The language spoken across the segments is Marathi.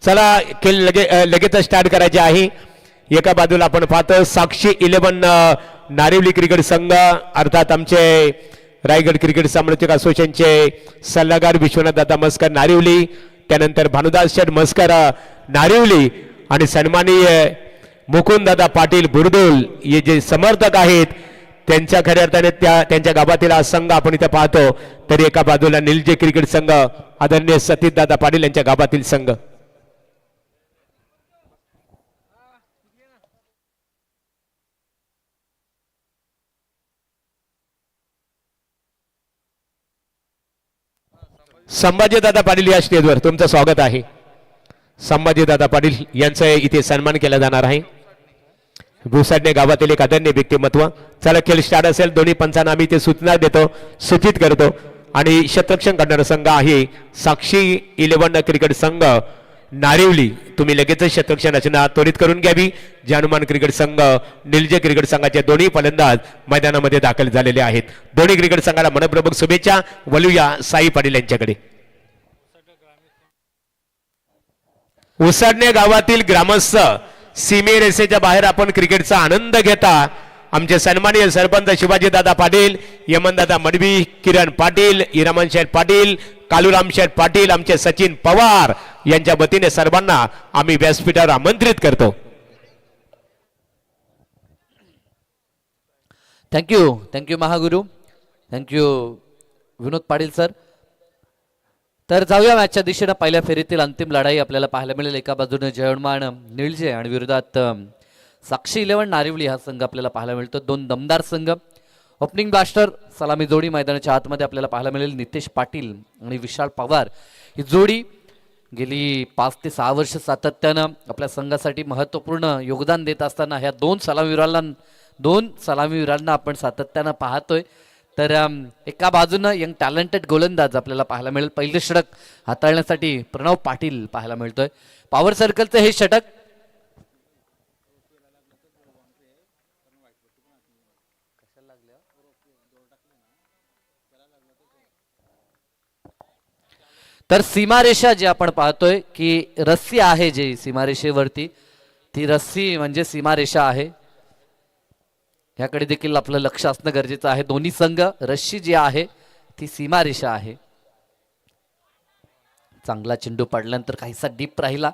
चला खेळ लगेच स्टार्ट करायचे आहे। एका बाजूला आपण पाहतो साक्षी 11 नारिवली क्रिकेट संघ अर्थात आमचे रायगड क्रिकेट समालोचक असोसिएशनचे सल्लागार विश्वनाथ दादा मस्कर नारिवली, त्यानंतर भानुदास शेठ मस्कर नारिवली आणि सन्माननीय मुकुंद दादा पाटील बुरदुल हे जे समर्थक आहेत त्यांच्या खऱ्या अर्थाने त्यांच्या गावातील हा संघ आपण इथे पाहतो। तर एका बाजूला निलजे क्रिकेट संघ आदरणीय सतीश दादा पाटील यांच्या गावातील संघ। संभाजी दादा पाटील या स्टेजवर तुमचं स्वागत आहे। संभाजी दादा पाटील यांचा इथे सन्मान केला जाणार आहे। भुसाडणे गावातील एक आदरणीय व्यक्तिमत्व। चला खेळ स्टार्ट असेल, दोन्ही पंचांना आम्ही ते सूचना देतो, सूचित करतो आणि शतरक्षण करणारा संघ आहे साक्षी 11 क्रिकेट संघ नारिवली। तुम्ही लगेच शतरक्षण रचना त्वरित करून घ्यावी। हनुमान क्रिकेट संघ निलजे क्रिकेट संघाचे दोन्ही फलंदाज मैदानामध्ये दाखल झालेले आहेत। दोन्ही क्रिकेट संघाला मनपूर्वक शुभेच्छा। वळूया साई पाटील यांच्याकडे। उसाडणे गावातील ग्रामस्थ सीमेरेषेच्या बाहेर आपण क्रिकेटचा आनंद घेता आमचे सन्माननीय सरपंच शिवाजी दादा पाटील, यमन दादा मडवी, किरण पाटील, इरामन शेठ पाटील, कालूराम शेठ पाटील, आमचे सचिन पवार यांच्या वतीने सर्वांना आम्ही व्यासपीठावर आमंत्रित करतो। Thank you Mahaguru, thank you Vinod Patil sir. तर जाऊया मॅचच्या दिशेने। पहिल्या फेरीतील अंतिम लढाई आपल्याला पाहायला मिळेल। एका बाजूने जयवमान निळजे आणि विरोधात साक्षी 11 नारिवली हा संघ आपल्याला पाहायला मिळतो। दोन दमदार संघ। ओपनिंग ब्लास्टर सलामी जोडी मैदानाच्या आतमध्ये आपल्याला पाहायला मिळेल। नितेश पाटील आणि विशाल पवार ही जोडी गेली 5 ते 6 वर्ष सातत्यानं आपल्या संघासाठी महत्त्वपूर्ण योगदान देत असताना ह्या दोन सलामीवीरांना आपण सातत्यानं पाहतोय। तर एका बाजूनं यंग टॅलेंटेड गोलंदाज आपल्याला पाहायला मिळेल। पहिले षटक हाताळण्यासाठी प्रणव पाटील पाहायला मिळतोय। पॉवर सर्कलचं हे षटक तर सीमारेषा जी आपण पाहतोय की रस्सी आहे जी सीमारेषेवरती, ती रस्सी म्हणजे सीमारेषा आहे। याकडे देखील आपलं लक्ष असणं गरजेचं आहे। दोन्ही संघ रस्सी जी आहे ती सीमारेषा आहे। चांगला चेंडू पडल्यानंतर काहीसा डीप राहिला।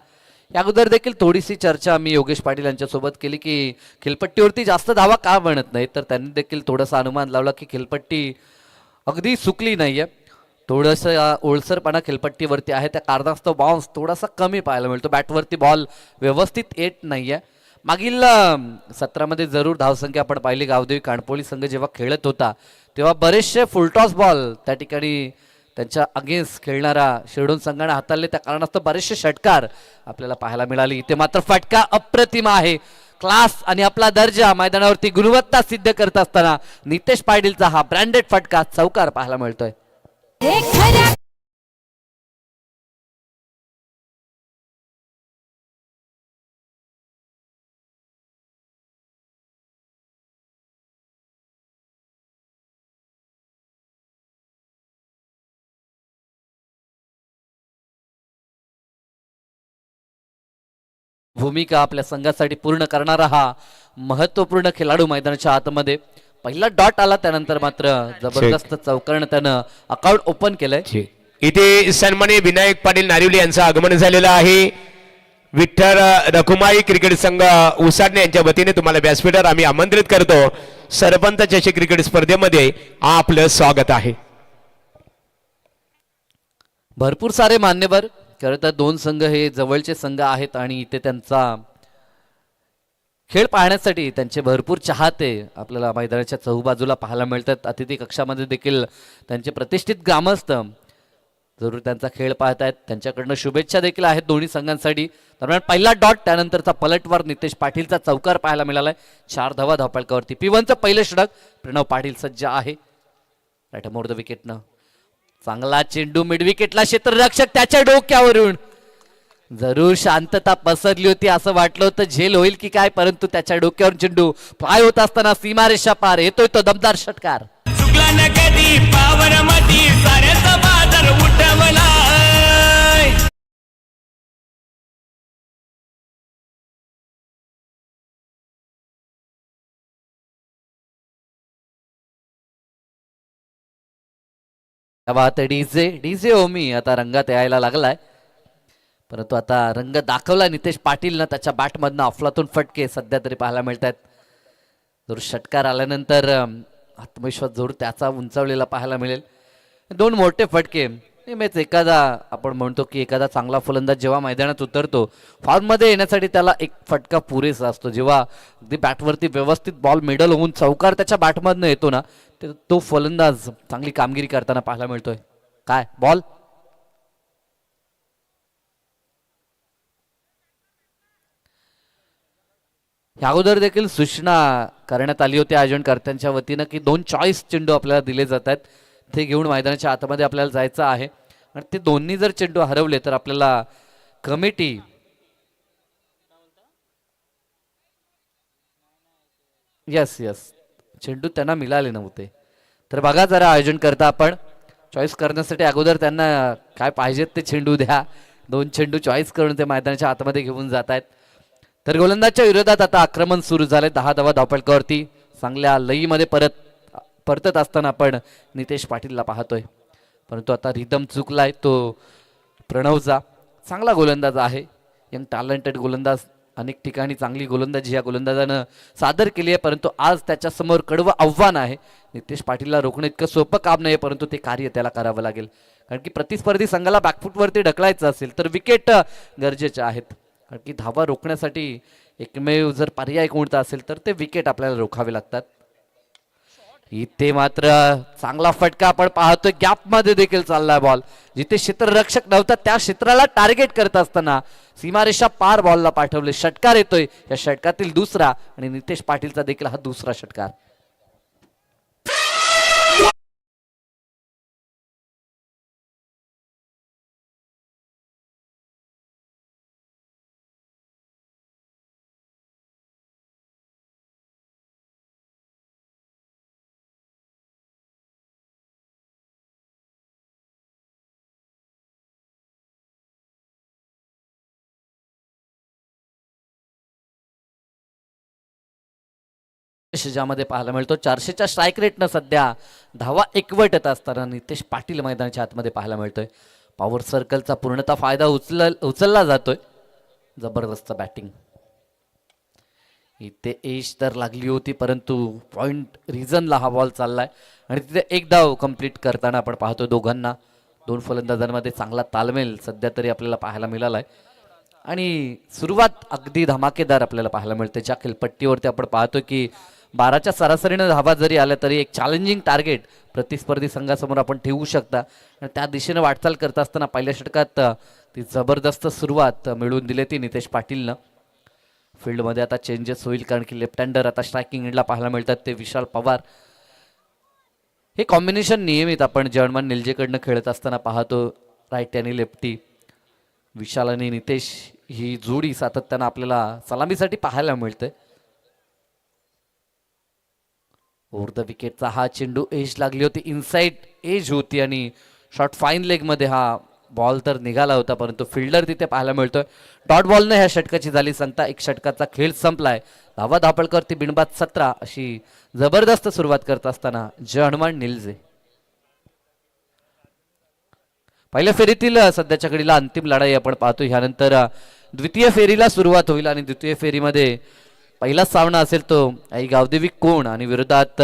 या अगोदर देखील थोडीशी चर्चा आम्ही योगेश पाटील यांच्या सोबत केली की खेळपट्टीवरती जास्त धावा का बनत नाही, तर त्यांनी देखील थोडासा अनुमान लावला की खेळपट्टी अगदी सुकली नाहीये, थोडंसं ओलसरपणा खेळपट्टीवरती आहे। त्या कारणास्तव बाउन्स थोडासा कमी पाहायला मिळतो, बॅटवरती बॉल व्यवस्थित येत नाहीये। मागील सत्रामध्ये जरूर धावसंख्या आपण पाहिली। गावदेवी काणपोली संघ जेव्हा खेळत होता तेव्हा बरेचसे फुलटॉस बॉल त्या ठिकाणी त्यांच्या अगेन्स्ट खेळणारा शिरडोन संघाने हाताळले, त्या कारणास्तव बरेचसे षटकार आपल्याला पाहायला मिळाले। इथे मात्र फटका अप्रतिम आहे, क्लास आणि आपला दर्जा मैदानावरती गुणवत्ता सिद्ध करत असताना नितेश पाटीलचा हा ब्रँडेड फटका चौकार पाहायला मिळतोय। भूमिका आपल्या संघासाठी पूर्ण करणारा हा महत्वपूर्ण खेळाडू मैदानाच्या आतमध्ये पहिला डॉट आला, त्यानंतर मात्र जबरदस्त चौकारण त्यानं अकाउंट ओपन केलंय। इथे सन्माननीय विनायक पाटील नारिवली यांचं आगमन झालेलं आहे। विठ्ठल रखुमाई क्रिकेट संघ उसाडणे यांच्या वतीने तुम्हाला व्यासपीठावर आम्ही आमंत्रित करतो। सरपंच चषक क्रिकेट स्पर्धेमध्ये आपलं स्वागत आहे। भरपूर सारे मान्यवर, खरं तर दोन संघ हे जवळचे संघ आहेत आणि इथे त्यांचा खेळ पाहण्यासाठी त्यांचे भरपूर चाहते आपल्याला मैदानाच्या चहूबाजूला पाहायला मिळतात। अतिथी कक्षामध्ये देखील त्यांचे प्रतिष्ठित ग्रामस्थ जरूर त्यांचा खेळ पाहतायत, त्यांच्याकडनं शुभेच्छा देखील आहेत दोन्ही संघांसाठी। दरम्यान पहिला डॉट, त्यानंतरचा पलटवार नितेश पाटीलचा चौकार पाहायला मिळालाय। 4 धावा धावफलकावरती। P1चं पहिलं षटक प्रणव पाटील सज्ज आहे। राईट मोर द विकेटनं चांगला चेंडू मिड विकेटला, क्षेत्ररक्षक त्याच्या डोक्यावरून जरूर शांतता पसरली होती, असं वाटलं होतं झेल होईल की काय, परंतु त्याच्या डोक्यावरून चेंडू फ्लाय होत असताना सीमारेषा पार येतोय तो दमदार षटकार। चुकला न कधी पावर मधी साऱ्याचा बाजार उठवला। तेव्हा आता डीजे डीजे ओमी आता रंगात यायला लागलाय, परंतु आता रंग दाखवला नितेश पाटील ना त्याच्या बॅटमधनं अफलातून फटके सध्या तरी पाहायला मिळत आहेत. जर षटकार आल्यानंतर आत्मविश्वास जरूर त्याचा उंचावलेला पाहायला मिळेल. दोन मोठे फटके नेहमीच एखादा आपण म्हणतो की एखादा चांगला फलंदाज जेव्हा मैदानात उतरतो फॉर्ममध्ये येण्यासाठी त्याला एक फटका पुरेसा असतो. जेव्हा अगदी बॅटवरती व्यवस्थित बॉल मिडल होऊन चौकार त्याच्या बॅटमधनं येतो ना तो फलंदाज चांगली कामगिरी करताना पाहायला मिळतोय. काय बॉल ह्या अगोदर देखील सूचना करण्यात आली होती आयोजनकर्त्यांच्या वतीनं की 2 चॉईस चेंडू आपल्याला दिले जात आहेत, ते घेऊन मैदानाच्या आतमध्ये आपल्याला जायचं आहे. आणि ते दोन्ही जर चेंडू हरवले तर आपल्याला कमिटी यस चेंडू त्यांना मिळाले नव्हते. तर बघा जरा आयोजन करता आपण चॉईस करण्यासाठी अगोदर त्यांना काय पाहिजेत ते चेंडू द्या. 2 चेंडू चॉईस करून ते मैदानाच्या आतमध्ये घेऊन जात आहेत. तर गोलंदाजच्या विरोधात आता आक्रमण सुरू झाले. 10 धावा धावफलकावरती चांगल्या लईमध्ये परतत असताना आपण नितेश पाटीलला पाहतोय, परंतु आता रिदम चुकलाय तो प्रणवचा. चांगला गोलंदाज आहे, यंग टॅलेंटेड गोलंदाज, अनेक ठिकाणी चांगली गोलंदाजी या गोलंदाजानं सादर केली आहे, परंतु आज त्याच्यासमोर कडवं आव्हान आहे. नितेश पाटीलला रोखणं इतकं सोपं काम नाही, परंतु ते कार्य त्याला करावं लागेल. कारण की प्रतिस्पर्धी संघाला बॅकफुटवरती ढकलायचं असेल तर विकेट गरजेचे आहेत. कारण की धावा रोखण्यासाठी एकमेव जर पर्याय कोणता असेल तर ते विकेट आपल्याला रोखावे लागतात. इथे मात्र चांगला फटका आपण पाहतोय, गॅप मध्ये देखील चाललाय बॉल. जिथे क्षेत्ररक्षक नव्हता त्या क्षेत्राला टार्गेट करत असताना सीमारेषा पार बॉलला पाठवले. षटकार येतोय, या षटकातील दुसरा आणि नितेश पाटीलचा देखील हा दुसरा षटकार. ज्यामध्ये पाहायला मिळतो 400च्या स्ट्राईक रेटनं सध्या धावा एकवटत असताना नितेश पाटील मैदानाच्या आतमध्ये पाहायला मिळतोय. पॉवर सर्कलचा पूर्णतः फायदा उचलला जातोय. जबरदस्त बॅटिंग. इथे एज तर लागली होती, परंतु पॉइंट रिझनला हा बॉल चाललाय आणि तिथे एक धाव कंप्लीट करताना आपण पाहतोय दोघांना 2 फलंदाजांमध्ये चांगला तालमेल सध्या तरी आपल्याला पाहायला मिळालाय. आणि सुरुवात अगदी धमाकेदार आपल्याला पाहायला मिळते. ज्या खेळपट्टीवरती आपण पाहतोय की 12च्या सरासरीनं धावा जरी आल्या तरी एक चॅलेंजिंग टार्गेट प्रतिस्पर्धी संघासमोर आपण ठेवू शकता. आणि त्या दिशेने वाटचाल करत असताना पहिल्या षटकात ती जबरदस्त सुरुवात मिळवून दिली ती नितेश पाटीलनं. फील्डमध्ये आता चेंजेस होईल कारण की लेफ्ट हँडर आता स्ट्रायकिंग एंडला पाहायला मिळतात ते विशाल पवार. हे कॉम्बिनेशन नियमित आपण जर्मन निलजेकडनं खेळत असताना पाहतो. राईट आणि लेफ्टी विशाल आणि नितेश ही जोडी सातत्यानं आपल्याला सलामीसाठी पाहायला मिळते. ओव्हर द विकेटचा हा चेंडू एज लागली होती, इनसाइड एज होती आणि शॉर्ट फाईन लेग मध्ये हा बॉल तर निघाला होता, परंतु फिल्डर तिथे पाहायला मिळतोय. डॉट बॉलने ह्या षटकाची झाली सांगता. 1 षटकाचा खेळ संपलाय. धावा धापळकरती बिनबाद 17 अशी जबरदस्त सुरुवात करत असताना जय हनुमान निलजे. पहिल्या फेरीतील सध्याच्या घडीला अंतिम लढाई आपण पाहतो. ह्यानंतर द्वितीय फेरीला सुरुवात होईल आणि द्वितीय फेरीमध्ये पहिला सामना असेल तो आई गावदेवी कोण आणि विरोधात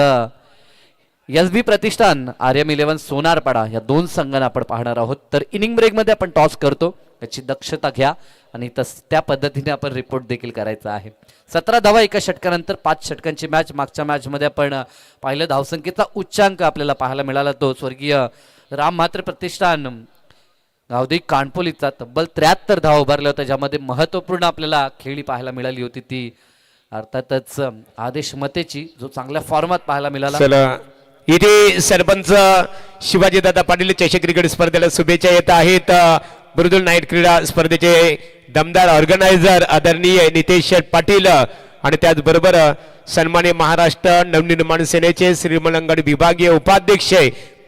SB प्रतिष्ठान RM11 सोनारपाडा या 2 संघांना आपण पाहणार आहोत. तर इनिंग ब्रेक मध्ये आपण टॉस करतो, याची दक्षता घ्या आणि त्या पद्धतीने आपण रिपोर्ट देखील करायचा आहे. 17 धावा एका षटकानंतर 5 षटकांची मॅच. मागच्या मॅच मध्ये आपण पाहिलं धावसंख्येचा उच्चांक आपल्याला पाहायला मिळाला तो स्वर्गीय राम म्हात्रे प्रतिष्ठान गावदेवी कानपोलीचा तब्बल 73 धावा उभारल्या होत्या, ज्यामध्ये महत्वपूर्ण आपल्याला खेळी पाहायला मिळाली होती ती अर्थातच आदेश मतेची, जो चांगल्या फॉर्मात पाहायला मिळाला. चला इथे सरपंच शिवाजीदादा पाटील चषक क्रिकेट स्पर्धेला शुभेच्छा येत आहेत. बुरदुल नाईट क्रीडा स्पर्धेचे दमदार ऑर्गनायझर आदरणीय नितेश शेठ पाटील आणि त्याचबरोबर सन्मान्य महाराष्ट्र नवनिर्माण सेनेचे श्रीमलंगड विभागीय उपाध्यक्ष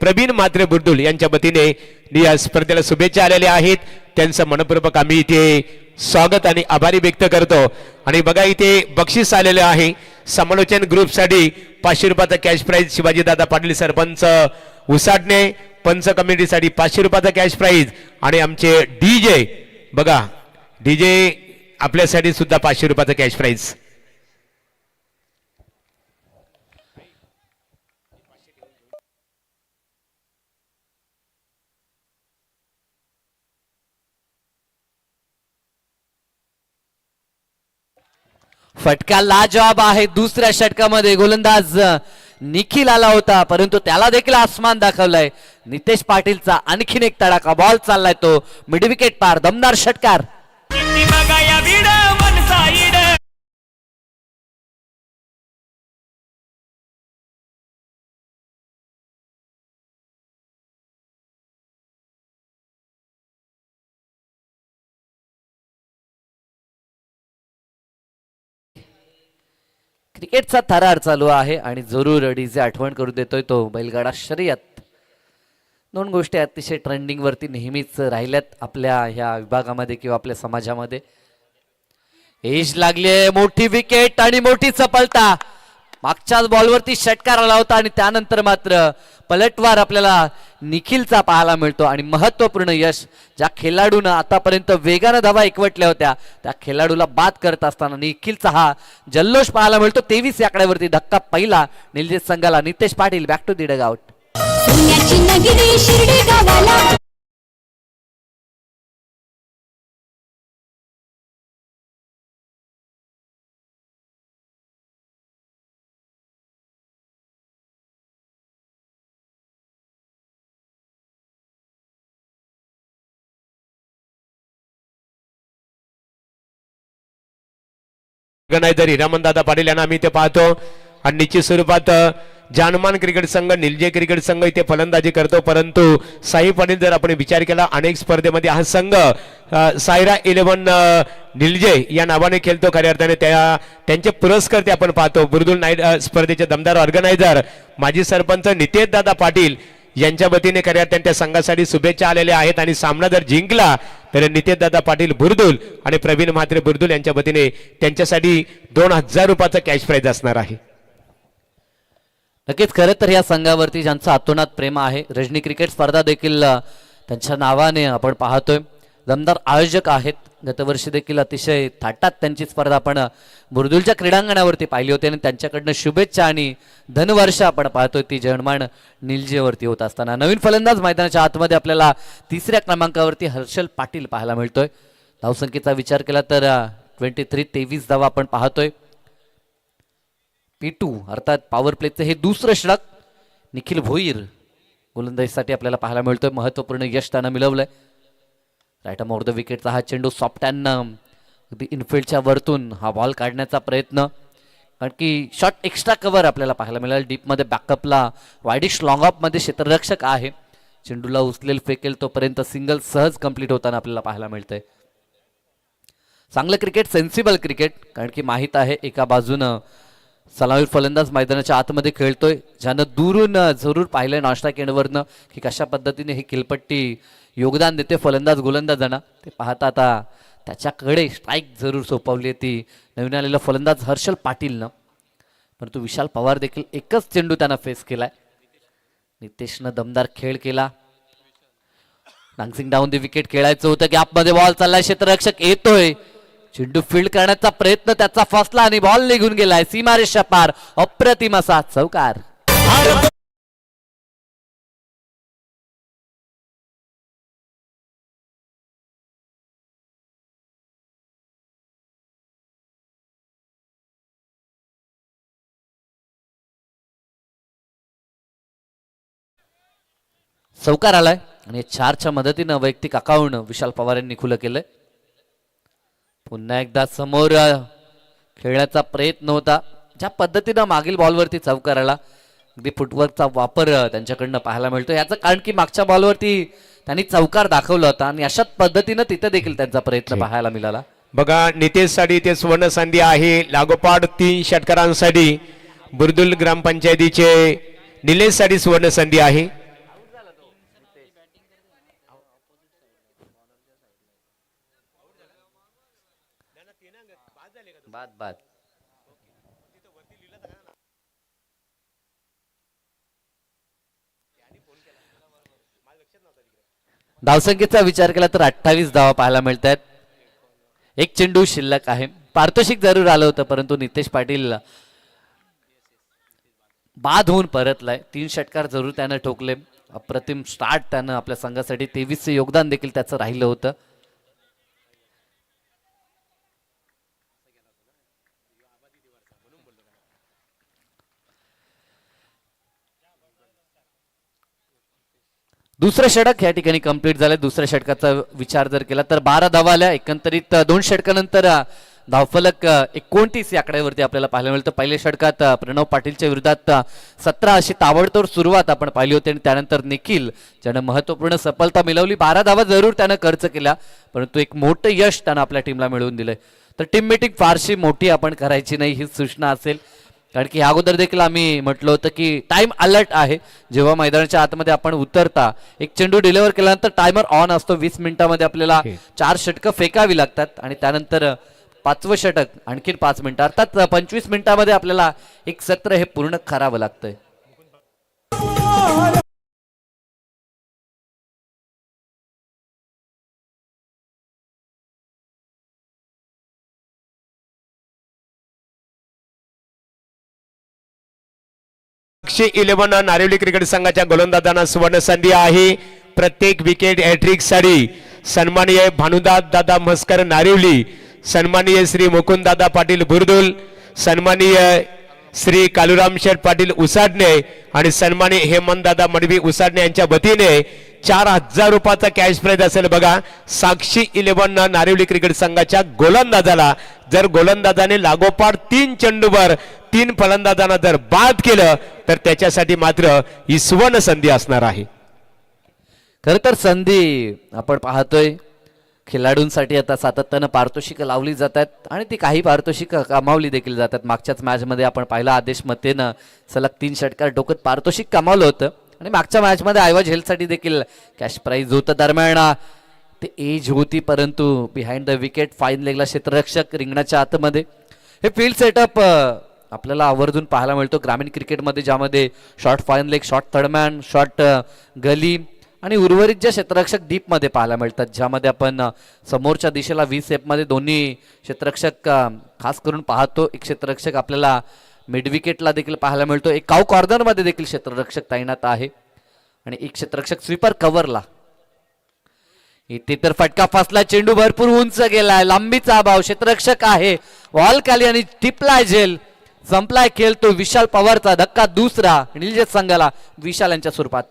प्रवीण म्हात्रे बुरदुल यांच्या वतीने या स्पर्धेला शुभेच्छा आलेल्या आहेत. त्यांचं मनपूर्वक आम्ही इथे स्वागत आणि आभारी व्यक्त करतो. आणि बघा इथे बक्षीस आलेले आहे समालोचन ग्रुपसाठी 500 रुपयाचा कॅश प्राइज शिवाजीदादा पाटील सरपंच उसाटणे पंच कमिटीसाठी 500 रुपयाचा कॅश प्राइज आणि आमचे डीजे बघा डीजे आपल्यासाठी सुद्धा 500 रुपयाचा कॅश प्राइज. फटका लाजवाब आहे. दुसऱ्या षटकामध्ये गोलंदाज निखिल आला होता परंतु त्याला देखील आसमान दाखवलाय. नितेश पाटीलचा आणखीन एक तडाखा बॉल चाललाय तो मिड विकेट पार. दमदार षटकार. किती बघाया विड वन साइड क्रिकेटचा थरार चालू आहे आणि जरूर डीजे आठवण करून देतोय तो बैलगाडा शर्यत. दोन गोष्टी अतिशय ट्रेंडिंग वरती नेहमीच राहिल्यात आपल्या ह्या विभागामध्ये किंवा आपल्या समाजामध्ये. एज लागली मोठी विकेट आणि मोठी सफलता. मागच्याच बॉलवरती षटकार आला होता आणि त्यानंतर मात्र पलटवार आपल्याला निखिलचा पाहायला मिळतो आणि महत्वपूर्ण यश. ज्या खेळाडूनं आतापर्यंत वेगानं धावा एकवटल्या होत्या त्या खेळाडूला बाद करत असताना निखिलचा हा जल्लोष पाहायला मिळतो. 23 या आकड्यावरती धक्का पहिला निलजित संघाला. Nitesh Patil back to the dugout. सोन्याची नगरी शिर्डी गावाला ऑर्गनायझर हिरामन दादा पाटील यांना आम्ही इथे पाहतो आणि निश्चित स्वरूपात जानमान क्रिकेट संघ निलजे क्रिकेट संघ इथे फलंदाजी करतो. परंतु साई पाटील जर आपण विचार केला अनेक स्पर्धेमध्ये हा संघ सायरा 11 निलजे या नावाने खेळतो. खऱ्या अर्थाने त्यांचे पुरस्कार ते आपण पाहतो. बुरदुल नाईट स्पर्धेचे दमदार ऑर्गनायझर माजी सरपंच नितेश दादा पाटील यांच्या वतीने खऱ्या अर्थाने त्या संघासाठी शुभेच्छा आलेल्या आहेत. आणि सामना जर जिंकला तर नितेश दादा पाटील बुरदुल आणि प्रवीण म्हात्रे बुरदुल यांच्या वतीने त्यांच्यासाठी 2000 रुपयाचा कॅश प्राइज असणार आहे. नक्कीच खरं तर या संघावरती ज्यांचं अतोनात प्रेम आहे. रजनी क्रिकेट स्पर्धा देखील त्यांच्या नावाने आपण पाहतोय. दमदार आयोजक आहेत. गतवर्षी देखील अतिशय थाटात त्यांची स्पर्धा आपण बुरदुलच्या क्रीडांगणावरती पाहिली होती आणि त्यांच्याकडनं शुभेच्छा आणि धनवर्षा आपण पाहतोय ती जयमान निलजेवरती होत असताना. नवीन फलंदाज मैदानाच्या आतमध्ये आपल्याला 3ऱ्या क्रमांकावरती हर्षल पाटील पाहायला मिळतोय. धावसंख्येचा विचार केला तर 23 धावा आपण पाहतोय. P2 अर्थात पॉवर प्लेचं हे दुसरं षटक निखिल भोईर गोलंदाजीसाठी आपल्याला पाहायला मिळतोय. महत्वपूर्ण यश त्यानं मिळवलंय. राईट ऑफ द विकेटचा हा चेंडू सॉफ्टॅननं अगदी इनफिल्डच्या वरतून हा बॉल काढण्याचा प्रयत्न. कारण की शॉट एक्स्ट्रा कव्हर आपल्याला पाहायला मिळाला. डीपमध्ये बॅकअपला वायडिश लॉंग ऑफमध्ये क्षेत्ररक्षक आहे. चेंडूला उचलेल फेकेल तोपर्यंत सिंगल सहज कंप्लीट होताना आपल्याला पाहायला मिळतंय. चांगलं क्रिकेट सेन्सिबल क्रिकेट. कारण की माहीत आहे एका बाजूनं सलामीर फलंदाज मैदानाच्या आतमध्ये खेळतोय. ज्यानं दुरून जरूर पाहिलंय नाश्ता केंद्रवरनं की कशा पद्धतीने ही किलपट्टी योगदान देते फलंदाज गोलंदाजांना. ते पाहता आता त्याच्याकडे स्ट्राईक जरूर सोपवली ती नवीन आलेला फलंदाज हर्षल पाटीलनं. परंतु विशाल पवार देखील एकच चेंडू त्यांना फेस केलाय. नितेशनं दमदार खेळ केला. डान्सिंग डाऊन द विकेट खेळायचं होतं. गॅपमध्ये बॉल चाललाय. क्षेत्ररक्षक येतोय. चेंडू फील्ड करण्याचा प्रयत्न त्याचा फसला आणि बॉल निघून गेलाय सीमारेषा पार. अप्रतिम असा चौकार. चौकार आलाय आणि 4च्या मदतीनं वैयक्तिक अकाउंट विशाल पवार यांनी खुलं केलंय. पुन्हा एकदा समोर खेळण्याचा प्रयत्न होता. ज्या पद्धतीनं मागील बॉलवरती चौकार आला अगदी फुटवर्कचा वापर त्यांच्याकडनं पाहायला मिळतो. याचं कारण की मागच्या बॉलवरती त्यांनी चौकार दाखवला होता आणि अशाच पद्धतीनं तिथे देखील त्यांचा प्रयत्न पाहायला मिळाला. बघा नितेशसाठी ते सुवर्ण संधी आहे. लागोपाठ 3 षटकारांसाठी बुरदुल ग्रामपंचायतीचे निलेशसाठी सुवर्ण संधी आहे. बाद बाद धावसंख्येचा विचार केला तर 28 धावा पाहायला मिळत आहेत. एक चेंडू शिल्लक आहे. पारितोषिक जरूर आलं होतं परंतु नितेश पाटील बाद होऊन परतलाय. 3 षटकार जरूर त्यानं ठोकले. अप्रतिम स्टार्ट त्यानं आपल्या संघासाठी 23 चे योगदान देखील त्याचं राहिलं होतं. दुसरं षटक या ठिकाणी कंप्लीट झालंय. दुसऱ्या षटकाचा विचार जर केला तर 12 धावा आल्या. एकंदरीत 2 षटकानंतर धावफलक 29 या आकड्यावरती आपल्याला पाहायला मिळतं. पहिल्या षटकात प्रणव पाटीलच्या विरोधात 17 अशी ताबडतोब सुरुवात आपण पाहिली होती आणि त्यानंतर निखिल ज्यानं महत्वपूर्ण सफलता मिळवली. 12 धावा जरूर त्यानं खर्च केल्या परंतु एक मोठं यश त्यानं आपल्या टीमला मिळवून दिलंय. तर टीम मीटिंग फारशी मोठी आपण करायची नाही ही सूचना असेल, कारण की अगोदर देखील आम्ही म्हटलं होतं की टाइम अलर्ट आहे. जेव्हा मैदानाच्या आतमध्ये आपण उतरता एक चेंडू डिलिव्हर केल्यानंतर टायमर ऑन असतो. 20 मिनिटांमध्ये आपल्याला 4 षटकं फेकावी लागतात आणि त्यानंतर 5वं षटक आणखीन 5 मिनिटं, अर्थात 25 मिनिटांमध्ये आपल्याला एक सत्र हे पूर्ण करावं लागतंय. साक्षी 11 नारिवली क्रिकेट संघाच्या गोलंदाजांना सुवर्ण संधी आहे. प्रत्येक विकेट हॅट्रिक साठी सन्माननीय भानुदास दादा म्हस्कर नारिवली, सन्माननीय श्री मुकुंद दादा पाटील बुरदुल, सन्माननीय श्री कालुराम शेठ पाटील उसाडणे आणि सन्माननीय हेमंत दादा मडवी उसाडणे यांच्या वतीने 4000 रुपयाचा कॅश प्राइज असेल. बघा, साक्षी 11 नारिवली क्रिकेट संघाच्या गोलंदाजाला जर गोलंदाजाने लागोपाठ 3 चेंडूवर 3 फलंदाजांना जर बाद केलं तर त्याच्यासाठी मात्र ही सुवर्ण संधी असणार आहे. खर तर संधी आपण पाहतोय खेळाडूंसाठी आता सातत्यानं पारितोषिकं लावली जातात आणि ती काही पारितोषिकं कमावली देखील जातात. मागच्याच मॅचमध्ये आपण पाहिलं आदेश मतेनं सलग 3 षटकार डोकत पारितोषिक कमावलं होतं आणि मागच्या मॅचमध्ये आयवाज हेल्थसाठी देखील कॅश प्राइज होतं. दरम्यान ते एज होती परंतु बिहाइंड द विकेट फाईन लेगला क्षेत्ररक्षक रिंगणाच्या आतमध्ये हे फील्ड सेटअप आपल्याला आवर्जून पाहायला मिळतो ग्रामीण क्रिकेटमध्ये, ज्यामध्ये short fine leg, short third man, short gully आणि उर्वरित जे क्षेत्ररक्षक डीप मध्ये पाहायला मिळतात, ज्यामध्ये आपण समोरच्या दिशेला 20 मध्ये दोन्ही क्षेत्ररक्षक खास करून पाहतो. एक क्षेत्ररक्षक आपल्याला मिड विकेटला देखील पाहायला मिळतो, एक काऊ कॉर्नर मध्ये देखील क्षेत्ररक्षक तैनात आहे आणि एक क्षेत्ररक्षक स्वीपर कव्हरला. इथे तर फटका फसला, चेंडू भरपूर उंच गेलाय, लांबीचा अभाव, क्षेत्ररक्षक आहे वॉल खाली आणि टिपलाय झेल. संपलाय खेळ. तो विशाल पवारचा धक्का दुसरा निलजित संघाला विशाल यांच्या स्वरूपात.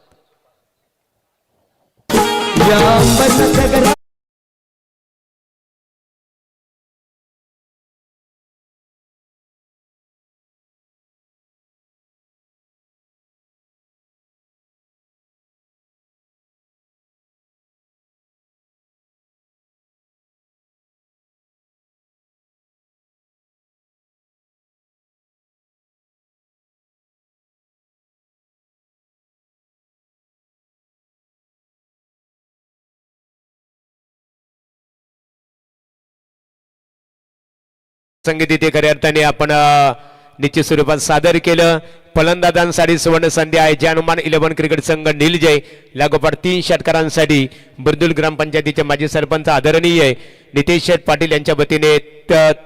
संगीत इथे खऱ्या अर्थाने आपण निश्चित स्वरूपात सादर केलं. फलंदाजांसाठी सुवर्ण संधी आहे. जे हनुमान 11 क्रिकेट संघ निलजय लागोपाठ 3 षटकारांसाठी बुरदुल ग्रामपंचायतीचे माजी सरपंच आदरणीय नितेश शेठ पाटील यांच्या वतीने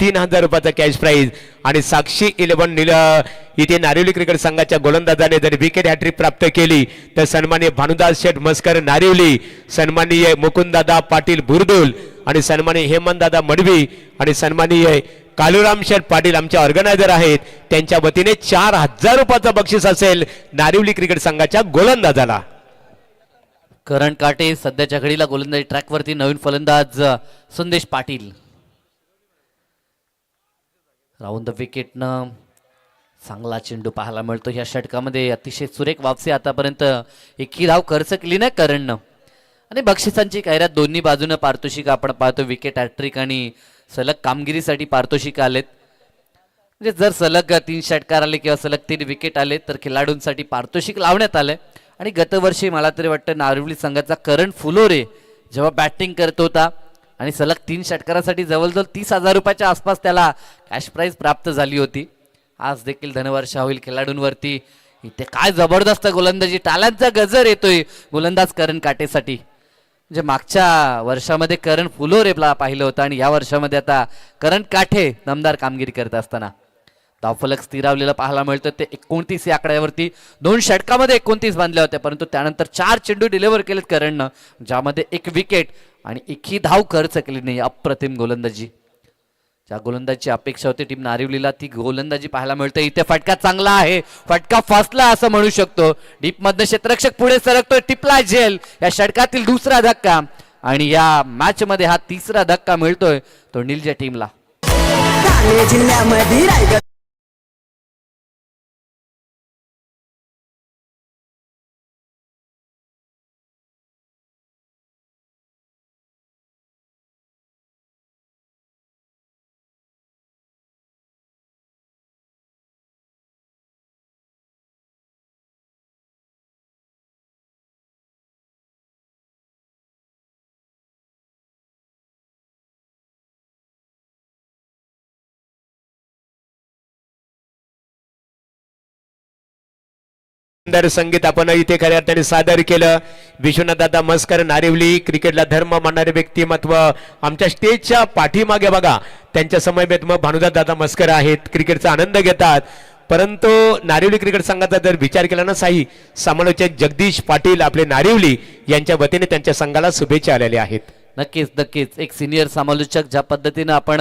3000 रुपयाचा कॅश प्राइज आणि साक्षी 11 इथे नारिवली क्रिकेट संघाच्या गोलंदाजाने जर विकेट हॅट्रिक प्राप्त केली तर सन्माननीय भानुदास शेठ म्हस्कर नारिवली, सन्माननीय मुकुंददादा पाटील बुरदुल आणि सन्माननीय हेमंत दादा मडवी आणि सन्माननीय कालुराम शेठ पाटील आमचे ऑर्गनायझर आहेत, त्यांच्या वतीने 4000 रुपयाचं बक्षीस असेल नारिवली क्रिकेट संघाच्या गोलंदाजाला. करण काटे सध्याच्या घडीला गोलंदाजी ट्रॅकवरती, नवीन फलंदाज संदेश पाटील. राऊंड द विकेटनं चांगला चेंडू पाहायला मिळतो या षटकामध्ये. अतिशय सुरेख वापसी, आतापर्यंत एकही धाव खर्च केली नाही करणनं आणि बक्षिसांची कैऱ्यात दोन्ही बाजूनं पारितोषिक आपण पाहतो. विकेट हॅट्रिक आणि सलग कामगिरीसाठी पारितोषिक आलेत. म्हणजे जर सलग 3 षटकार आले किंवा सलग 3 विकेट आले तर खेळाडूंसाठी पारितोषिक लावण्यात आले. आणि गतवर्षी मला तरी वाटतं नारिवली संघाचा करण फुलोरे जेव्हा बॅटिंग करत होता आणि सलग 3 षटकारासाठी जवळजवळ 30,000 रुपयाच्या आसपास त्याला कॅश प्राइज प्राप्त झाली होती. आज देखील धनवर्षा होईल खेळाडूंवरती. इथे काय जबरदस्त गोलंदाजी, टाळ्यांचा गजर येतोय गोलंदाज करण काटेसाठी. म्हणजे मागच्या वर्षामध्ये करण फुलोरेला पाहिलं होतं आणि या वर्षामध्ये आता करण काठे दमदार कामगिरी करत असताना धावफलक स्थिरावलेलं पाहायला मिळतं. ते 29 या आकड्यावरती 2 षटकामध्ये 29 बांधल्या होत्या, परंतु त्यानंतर 4 चेंडू डिलिव्हर केलेत करणनं, ज्यामध्ये 1 विकेट आणि एकही धाव खर्च केली नाही. अप्रतिम गोलंदाजी, ज्या गोलंदाजीची अपेक्षा होती टीम नारिवलीला ती गोलंदाजी पाहायला मिळते. इथे फटका चांगला आहे, फटका फसला असं म्हणू शकतो. डीप मधनं क्षेत्ररक्षक पुढे सरकतोय, टिपला झेल. या षटकातील दुसरा धक्का आणि या मॅच मध्ये हा तिसरा धक्का मिळतोय तो नीलच्या टीमला. ठाणे जिल्ह्यामध्ये रायगड सुंदर संगीत आपण इथे खऱ्या अर्थाने सादर केलं. विश्वनाथ दादा मस्कर नारिवली, क्रिकेटला धर्म मानणारे व्यक्तिमत्व आमच्या स्टेजच्या पाठीमागे बघा, त्यांच्या समवेत मग भानुदास दादा मस्कर आहेत, क्रिकेटचा आनंद घेतात. परंतु नारिवली क्रिकेट संघाचा जर विचार केला ना साई, समालोचक जगदीश पाटील आपले नारिवली यांच्या वतीने त्यांच्या संघाला शुभेच्छा आलेल्या आहेत. नक्कीच नक्कीच एक सिनियर समालोचक ज्या पद्धतीनं आपण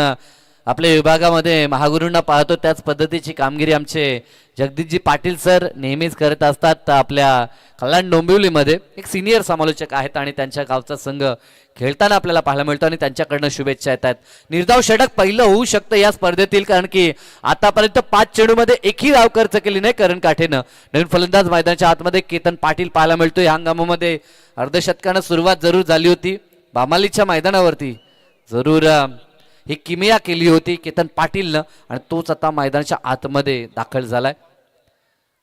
आपल्या विभागामध्ये महागुरूंना पाहतो त्याच पद्धतीची कामगिरी आमचे जगदीशजी पाटील सर नेहमीच करत असतात. आपल्या कल्याण डोंबिवलीमध्ये एक सिनियर समालोचक आहेत आणि त्यांच्या गावचा संघ खेळताना आपल्याला पाहायला मिळतो आणि त्यांच्याकडनं शुभेच्छा येतात. निर्धाव षटक पहिलं होऊ शकतं या स्पर्धेतील, कारण की आतापर्यंत 5 चेंडूमध्ये एकही धाव खर्च केली नाही करण काठेनं. नवीन फलंदाज मैदानाच्या आतमध्ये केतन पाटील पाहायला मिळतो. या हंगामामध्ये अर्धशतकानं सुरुवात जरूर झाली होती, बामालीच्या मैदानावरती जरूर ही किमिया केली होती केतन पाटीलनं आणि तोच आता मैदानाच्या आतमध्ये दाखल झालाय.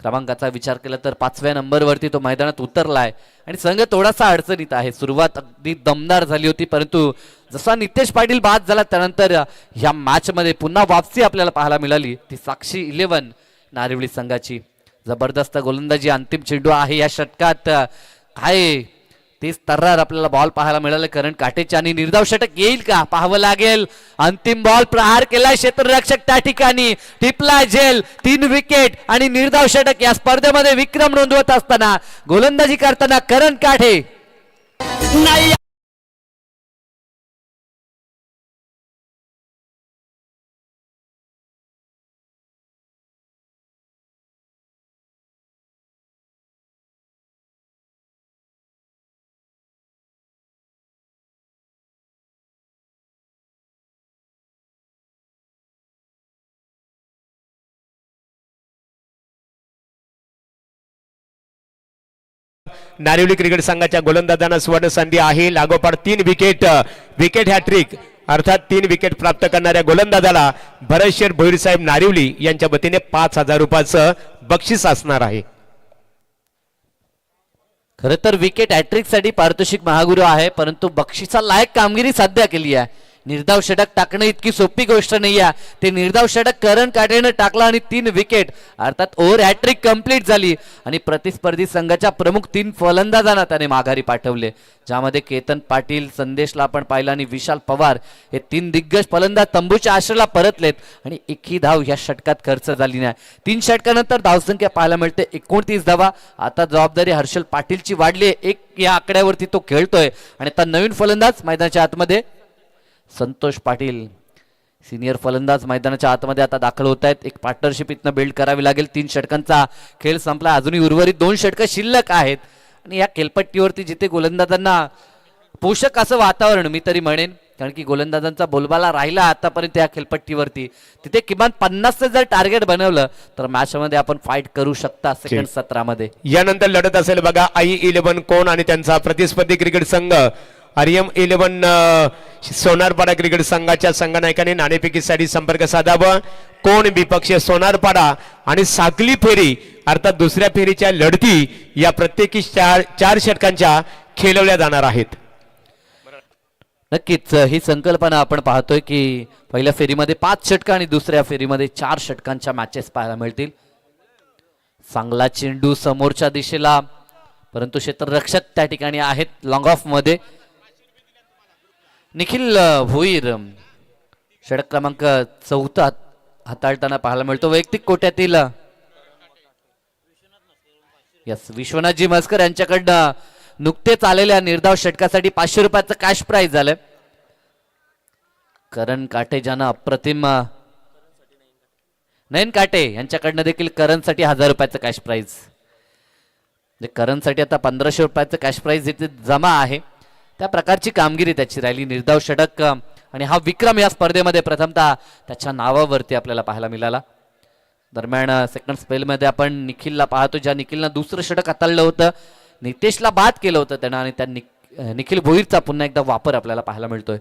क्रमांकाचा विचार केला तर 5व्या नंबरवरती तो मैदानात उतरलाय आणि संघ थोडासा अडचणीत आहे. सुरुवात अगदी दमदार झाली होती, परंतु जसा नितेश पाटील बाद झाला त्यानंतर या मॅच मध्ये पुन्हा वापसी आपल्याला पाहायला मिळाली. ती साक्षी 11 नारिवली संघाची. जबरदस्त गोलंदाजी, अंतिम चेंडू आहे या षटकात. काय तेच तर्रार आपल्याला बॉल पाहायला मिळाले करण काटेचे आणि निर्धाव षटक येईल का पाहावं लागेल. अंतिम बॉल प्रहार केला क्षेत्ररक्षक त्या ठिकाणी, टिपला झेल. 3 विकेट आणि निर्धाव षटक या स्पर्धेमध्ये विक्रम नोंदवत असताना गोलंदाजी करताना करण काठे नाही. नारिवली क्रिकेट संघाच्या गोलंदाजांना सुवर्ण संधी आहे. लागोपाठ 3 विकेट हॅट्रिक अर्थात 3 विकेट प्राप्त करणाऱ्या गोलंदाजाला भरतशेठ भोईर साहेब नारिवली यांच्या वतीने 5,000 रुपयाचं बक्षीस असणार आहे. खरं तर विकेट हॅट्रिक साठी पारितोषिक महागुरू आहे, परंतु बक्षिसा लायक कामगिरी सध्या केली आहे. निर्धाव षटक टाकणं इतकी सोपी गोष्ट नाही आहे. ते निर्धाव षटक करण काठेनं टाकला आणि 3 विकेट अर्थात ओव्हर हॅट्रिक कंप्लीट झाली आणि प्रतिस्पर्धी संघाच्या प्रमुख 3 फलंदाजांना त्याने माघारी पाठवले, ज्यामध्ये केतन पाटील, संदेशला आपण पाहिलं आणि विशाल पवार हे 3 दिग्गज फलंदाज तंबूच्या आश्रयाला परतलेत आणि एकही धाव या षटकात खर्च झाली नाही. 3 षटकानंतर धावसंख्या पाहायला मिळते 29 धावा. आता जबाबदारी हर्षल पाटीलची वाढली आहे. 1 या आकड्यावरती तो खेळतोय आणि आता नवीन फलंदाज मैदानाच्या आतमध्ये संतोष पाटील सिनियर फलंदाज मैदानाच्या आतमध्ये आता दाखल होत आहेत. एक पार्टनरशिप इथनं बिल्ड करावी लागेल. 3 षटकांचा खेळ संपला, अजूनही उर्वरित 2 षटकं शिल्लक आहेत आणि या खेळपट्टीवरती जिथे गोलंदाजांना पोषक असं वातावरण मी तरी म्हणेन, कारण की गोलंदाजांचा बोलबाला राहिला आतापर्यंत या खेळपट्टीवरती, तिथे किमान 50चं जर टार्गेट बनवलं तर मॅच मध्ये आपण फाईट करू शकता सेकंड सत्रामध्ये. यानंतर लढत असेल बघा i11 कोण आणि त्यांचा प्रतिस्पर्धी क्रिकेट संघ आर्यम 11 सोनारपाडा क्रिकेट संघाच्या संघनायकाने नाणेफेकीसाठी संपर्क साधावा. कोण विपक्ष सोनारपाडा आणि साकली फेरी अर्थात दुसऱ्या फेरीच्या लढती या प्रत्येकी 4 षटकांच्या खेळवल्या जाणार आहेत. नक्कीच ही संकल्पना आपण पाहतोय की पहिल्या फेरीमध्ये 5 षटकं आणि दुसऱ्या फेरीमध्ये 4 षटकांच्या मॅचेस पाहायला मिळतील. चांगला चेंडू समोरच्या दिशेला, परंतु क्षेत्ररक्षक त्या ठिकाणी आहेत लॉंग ऑफ मध्ये निखिल भोईर षटक क्रमांक 4 हाताळताना पाहायला मिळतो. वैयक्तिक कोट्यातील यस विश्वनाथजी मस्कर यांच्याकडनं नुकतेच आलेल्या निर्धाव षटकासाठी 500 रुपयाचं कॅश प्राइज झालं. करण काटे ज्यांना अप्रतिम नयन काटे यांच्याकडनं देखील करणसाठी 1000 रुपयाचं कॅश प्राइज. करणसाठी आता 1500 रुपयाचं कॅश प्राइज इथे जमा आहे. त्या प्रकारची कामगिरी त्याची राहिली. निर्धाव षटक आणि हा विक्रम या स्पर्धेमध्ये प्रथमतः त्याच्या नावावरती आपल्याला पाहायला मिळाला. दरम्यान सेकंड स्पेलमध्ये आपण निखिलला पाहतो, ज्या निखिलनं दुसरं षटक हाताळलं होतं, नितेशला बाद केलं होतं त्यानं, आणि त्या निखिल भोईरचा पुन्हा एकदा वापर आपल्याला पाहायला मिळतोय.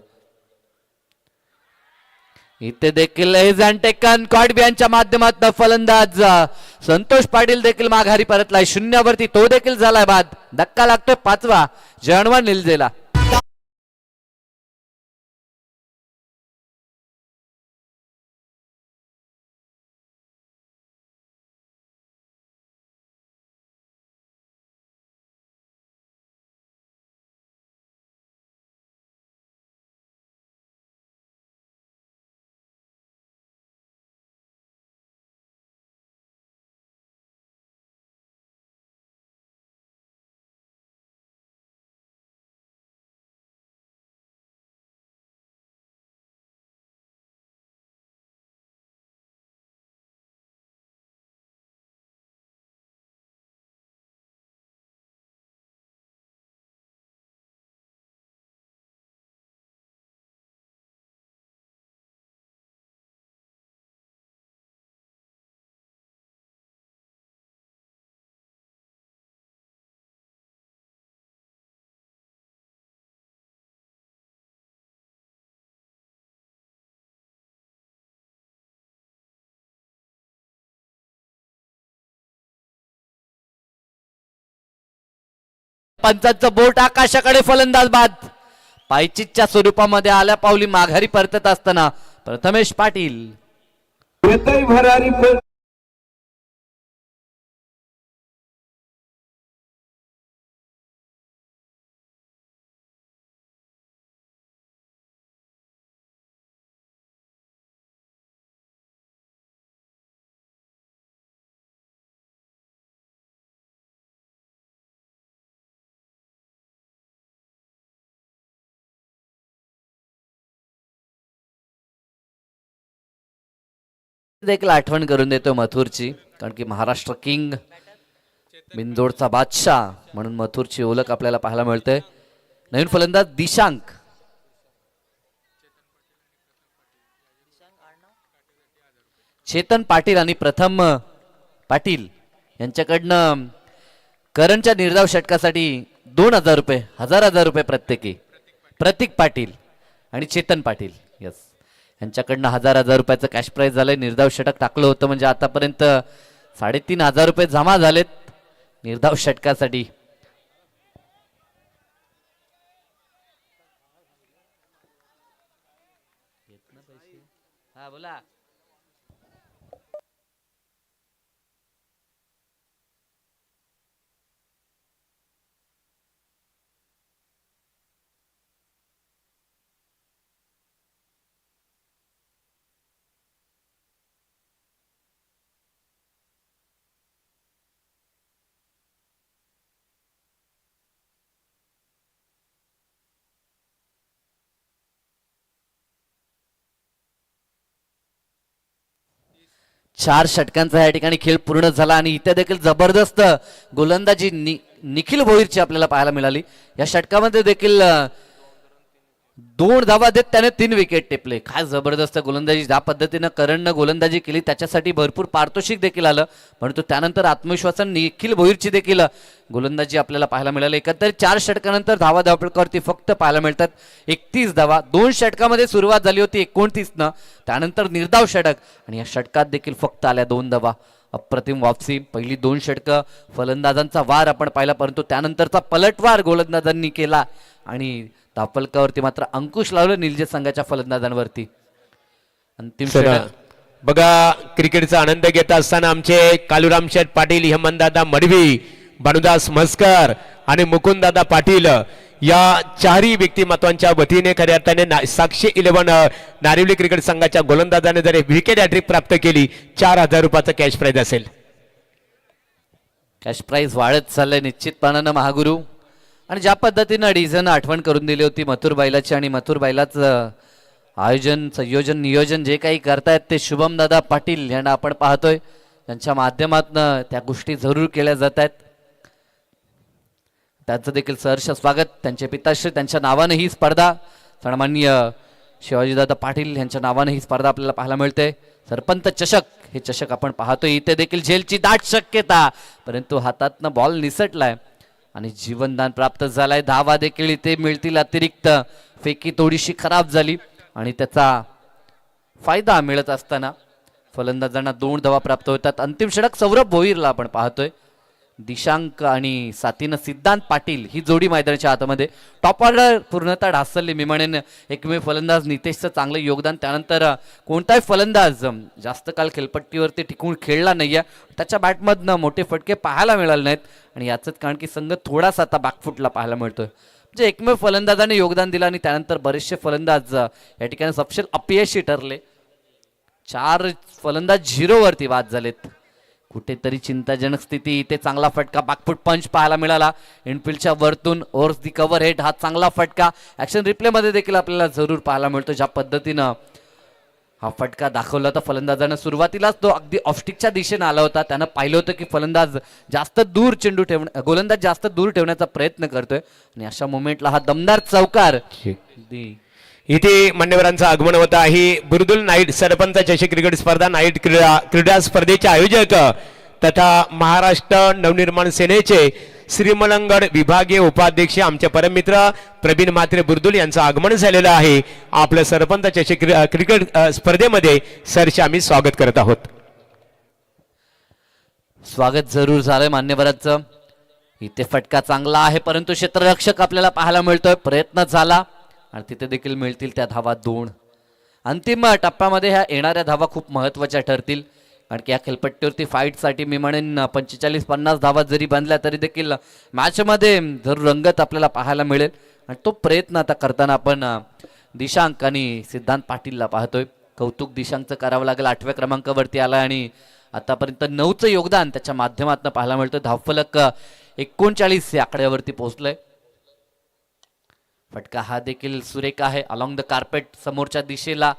इथे देखील टेकन कॉडबियांच्या माध्यमातून फलंदाज संतोष पाटील देखील माघारी परतलाय. 0 वरती तो देखील झालाय बाद. धक्का लागतोय 5वा जयणवान निलजेला. पंचांचं बोट आकाशाकडे, फलंदाज बाद. पायचीच्या स्वरूपामध्ये आल्या पावली माघारी परतत असताना प्रथमेश पाटील देखील आठवण करून देतो मथुरची, कारण की महाराष्ट्र किंग बिंदोडचा बादशाह म्हणून मथुरची ओळख आपल्याला पाहायला मिळते. नवीन फलंदाज दिशांक चेतन पाटील आणि प्रथम पाटील यांच्याकडनं करणच्या निर्धाव षटकासाठी 2000 रुपये 1000 रुपये प्रत्येकी. प्रतीक पाटील आणि चेतन पाटील यस यांच्याकडनं 1000 रुपयाचं कॅश प्राइज झालंय. निर्धाव षटक टाकलं होतं म्हणजे आतापर्यंत 3500 रुपये जमा झालेत निर्धाव षटकासाठी. हा बोला. चार षटकांचा या ठिकाणी खेळ पूर्ण झाला आणि इथे देखील जबरदस्त गोलंदाजी निखिल भोईरची आपल्याला पाहायला मिळाली. या षटकामध्ये देखील 2 धावा देत त्याने 3 विकेट टेपले. काय जबरदस्त गोलंदाजी, ज्या पद्धतीनं करणनं गोलंदाजी केली त्याच्यासाठी भरपूर पारितोषिक देखील आलं, परंतु त्यानंतर आत्मविश्वासन निखिल भोईरची देखील गोलंदाजी आपल्याला पाहायला मिळाली. एकंदरीत 4 षटकानंतर धावा धावपळकावरती फक्त पाहायला मिळतात 31 धावा. 2 षटकामध्ये सुरुवात झाली होती 29 त्यानंतर निर्धाव षटक आणि या षटकात देखील फक्त आल्या 2 धावा. अप्रतिम वापसी. पहिली 2 षटकं फलंदाजांचा वार आपण पाहिला, परंतु त्यानंतरचा पलटवार गोलंदाजांनी केला आणि धावपळकावरती मात्र अंकुश लावलं निलजे संघाच्या फलंदाजांवरती. अंतिम षटक बघा. क्रिकेटचा आनंद घेत असताना आमचे कालुराम शेठ पाटील, हेमंतदादा मडवी, भानुदास म्हस्कर आणि मुकुंददादा पाटील या चारही व्यक्तिमत्वांच्या वतीने खऱ्या अर्थाने साक्षी 11 नारिवली क्रिकेट संघाच्या गोलंदाजाने जर विकेट हॅट्रिक प्राप्त केली 4,000 रुपयाचं कॅश प्राइज असेल. कॅश प्राइज वाढत चाललंय निश्चितपणानं महागुरु. आणि ज्या पद्धतीनं डीझन आठवण करून दिली होती मथुर बैलाची आणि मथुर बैलाचं आयोजन संयोजन नियोजन जे काही करतायत ते शुभम दादा पाटील यांना आपण पाहतोय. त्यांच्या माध्यमातून त्या गोष्टी जरूर केल्या जात आहेत. त्यांचं देखील सहर्ष स्वागत. त्यांचे पिताश्री त्यांच्या नावाने ही स्पर्धा सन्माननीय शिवाजीदादा पाटील यांच्या नावाने ही स्पर्धा आपल्याला पाहायला मिळते. सरपंच चषक हे चषक आपण पाहतोय. इथे देखील झेलची दाट शक्यता परंतु हातातनं बॉल निसटलाय आणि जीवनदान प्राप्त झालाय. धावा देखील इथे मिळतील अतिरिक्त. फेकी थोडीशी खराब झाली आणि त्याचा फायदा मिळत असताना फलंदाजांना 2 धावा प्राप्त होतात. अंतिम षटक सौरभ भोईरला आपण पाहतोय. दिशांक आणि साथीनं सिद्धांत पाटील ही जोडी मैदानाच्या आतमध्ये. टॉप ऑर्डर पूर्णतः ढासळली मी म्हणेन. एकमेव फलंदाज नितेशचं चांगलं योगदान. त्यानंतर कोणताही फलंदाज जास्त काळ खेळपट्टीवरती टिकून खेळला नाहीये. त्याच्या बॅटमधनं मोठे फटके पाहायला मिळाले नाहीत आणि याचंच कारण की संघ थोडासा आता बॅकफुटला पाहायला मिळतोय. म्हणजे एकमेव फलंदाजाने योगदान दिलं आणि त्यानंतर बरेचसे फलंदाज या ठिकाणी सपशेल अपयशी ठरले. 4 फलंदाज 0 वरती बाद झालेत. कुठेतरी चिंताजनक स्थिती. इथे चांगला फटका बॅकफुट पंच पाहायला मिळाला. इनफिल्डच्या वरतून ओव्हर्स दी कव्हर हेड हा चांगला फटका ऍक्शन रिप्ले मध्ये देखील आपल्याला जरूर पाहायला मिळतो. ज्या पद्धतीनं हा फटका दाखवला होता फलंदाजानं सुरुवातीलाच तो अगदी ऑफस्टिकच्या दिशेने आला होता. त्यानं पाहिलं होतं की फलंदाज जास्त दूर चेंडू गोलंदाज जास्त दूर ठेवण्याचा प्रयत्न करतोय आणि अशा मोमेंटला हा दमदार चौकार. इथे मान्यवरांचं आगमन होत आहे. बुर्दुल नाईट सरपंच चषक क्रिकेट स्पर्धा नाईट क्रीडा स्पर्धेचे आयोजक तथा महाराष्ट्र नवनिर्माण सेनेचे श्रीमलंगड विभागीय उपाध्यक्ष आमचे परममित्र प्रवीण म्हात्रे बुर्दुल यांचं आगमन झालेलं आहे. आपलं सरपंच चषक क्रिकेट स्पर्धेमध्ये सरचे आम्ही स्वागत करत आहोत. स्वागत जरूर झालंय मान्यवरांचं. इथे फटका चांगला आहे परंतु क्षेत्ररक्षक आपल्याला पाहायला मिळतोय. प्रयत्न झाला आणि तिथे देखील मिळतील त्या धावा 2. अंतिम टप्प्यामध्ये ह्या येणाऱ्या धावा खूप महत्त्वाच्या ठरतील कारण की या खेळपट्टीवरती फाईटसाठी मी म्हणेन 45-50 धावा जरी बांधल्या तरी देखील मॅचमध्ये जरूर रंगत आपल्याला पाहायला मिळेल आणि तो प्रयत्न आता करताना आपण दिशांक आणि सिद्धांत पाटीलला पाहतोय. कौतुक दिशांकचं करावं लागेल. 8व्या क्रमांकावरती आला आणि आतापर्यंत 9चं योगदान त्याच्या माध्यमातून पाहायला मिळतं. धावफलक 39 या आकड्यावरती पोहोचलंय. फटका हा देखील सुरेख आहे. अलॉंग द कार्पेट समोरच्या दिशेला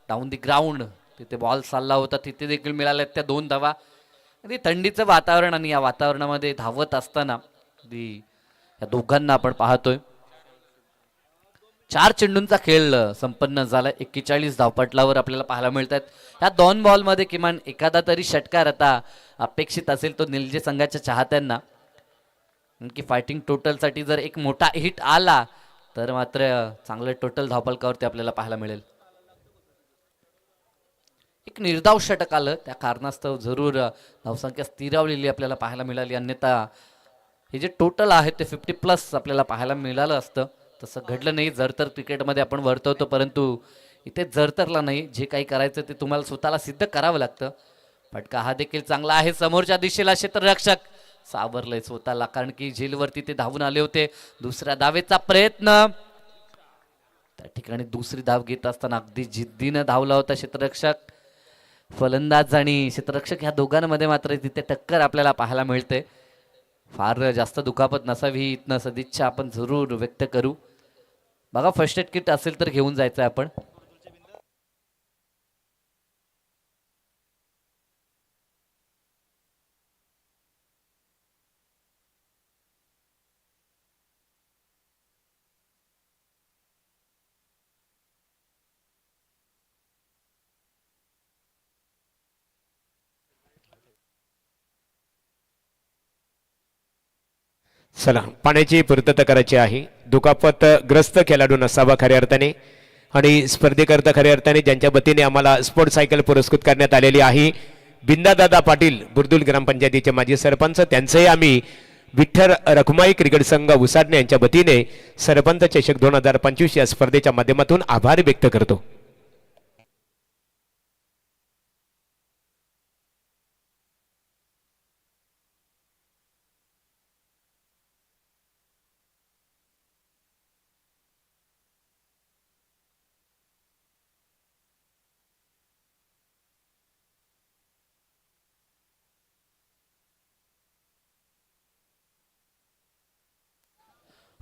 डाऊन द ग्राउंड तिथे बॉल चालला होता. तिथे देखील मिळाल्या त्या 2 धावा. थंडीचं वातावरण आणि या वातावरणामध्ये धावत असताना या दोघांना आपण पाहतोय. 4 चेंडूंचा खेळ संपन्न झाला. 41 धावपटलावर आपल्याला पाहायला मिळत आहेत. ह्या 2 बॉलमध्ये किमान एखादा तरी षटकार आता अपेक्षित असेल तो निलजे संघाच्या चाहत्यांना. की फायटिंग टोटलसाठी जर एक मोठा हिट आला तर मात्र चांगलं टोटल धावपलकावरती आपल्याला पाहायला मिळेल. एक निर्धाव षटक आलं त्या कारणास्तव जरूर धावसंख्या स्थिरावलेली आपल्याला पाहायला मिळाली. अन्यथा हे जे टोटल आहे ते 50+ आपल्याला पाहायला मिळालं असतं. तसं घडलं नाही. जरतर क्रिकेटमध्ये आपण वर्तवतो परंतु इथे जरतरला नाही. जे काही करायचं ते तुम्हाला स्वतःला सिद्ध करावं लागतं. फटका हा देखील चांगला आहे. समोरच्या दिशेला क्षेत्ररक्षक सावरलंय स्वतःला कारण की झेलवरती ते धावून आले होते. दुसऱ्या धावेचा प्रयत्न त्या ठिकाणी दुसरी धाव घेत असताना अगदी जिद्दीनं धावला होता क्षेत्ररक्षक. फलंदाज आणि क्षेत्ररक्षक ह्या दोघांमध्ये मात्र तिथे टक्कर आपल्याला पाहायला मिळते. फार जास्त दुखापत नसावी इथनं सदिच्छा आपण जरूर व्यक्त करू. बघा फर्स्ट एड किट असेल तर घेऊन जायचं आपण. चला पाण्याची पूर्तता करायची आहे. दुखापत ग्रस्त खेळाडू नसावा खऱ्या अर्थाने आणि स्पर्धेकरता खऱ्या अर्थाने ज्यांच्या वतीने आम्हाला स्पोर्ट सायकल पुरस्कृत करण्यात आलेली आहे. बिंदादादा पाटील बुर्दुल ग्रामपंचायतीचे माजी सरपंच त्यांचंही आम्ही विठ्ठल रखुमाई क्रिकेट संघ उसाडणे यांच्या वतीने सरपंच चषक 2025 या स्पर्धेच्या माध्यमातून आभार व्यक्त करतो.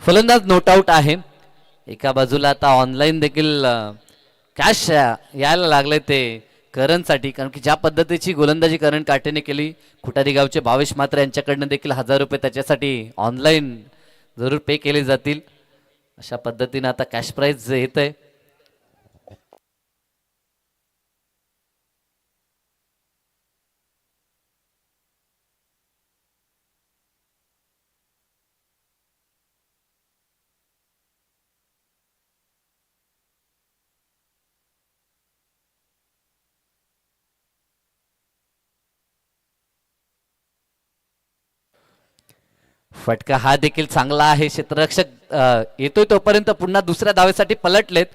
फलंदाज नोट आउट आहे. एका बाजूला आता ऑनलाईन देखील कॅश यायला लागले ते करणसाठी, कारण की ज्या पद्धतीची गोलंदाजी करण काटेने केली, खुटारी गावचे भावेश मात्र यांच्याकडनं देखील 1000 रुपये त्याच्यासाठी ऑनलाईन जरूर पे केले जातील. अशा पद्धतीनं आता कॅश प्राईज येत आहे. फटका हा देखील चांगला आहे. क्षेत्ररक्षक येतोय तोपर्यंत पुन्हा दुसऱ्या धावेसाठी पलटलेत,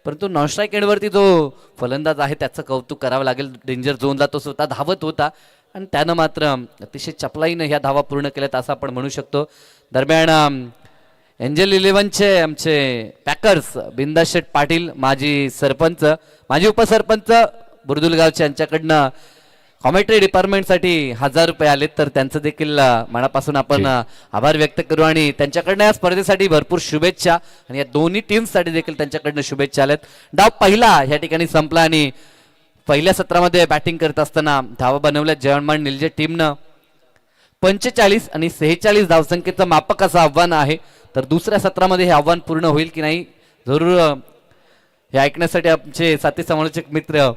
परंतु नॉन स्ट्राईक एंडवरती जो फलंदाज आहे त्याचं कौतुक करावं लागेल. डेंजर झोनला तो स्वतः धावत होता आणि त्यानं मात्र अतिशय चपलाईनं ह्या धावा पूर्ण केल्यात असं आपण म्हणू शकतो. दरम्यान एंजल 11चे आमचे पॅकर्स बिंदास शेठ पाटील, माजी सरपंच, माजी उपसरपंच बुर्दुलगावचे, यांच्याकडनं कॉमेंट्री डिपार्टमेंटसाठी 1000 रुपये आलेत. तर त्यांचं देखील मनापासून आपण आभार व्यक्त करू आणि त्यांच्याकडनं या स्पर्धेसाठी भरपूर शुभेच्छा आणि या दोन्ही टीम्ससाठी देखील त्यांच्याकडनं शुभेच्छा आल्यात. डाव पहिला या ठिकाणी संपला आणि पहिल्या सत्रामध्ये बॅटिंग करत असताना धावा बनवल्या जयमान निलजे टीमनं. 45 आणि 46 धावसंख्येचं मापक असं आव्हान आहे. तर दुसऱ्या सत्रामध्ये हे आव्हान पूर्ण होईल की नाही जरूर हे ऐकण्यासाठी आमचे साथी समालोचक मित्र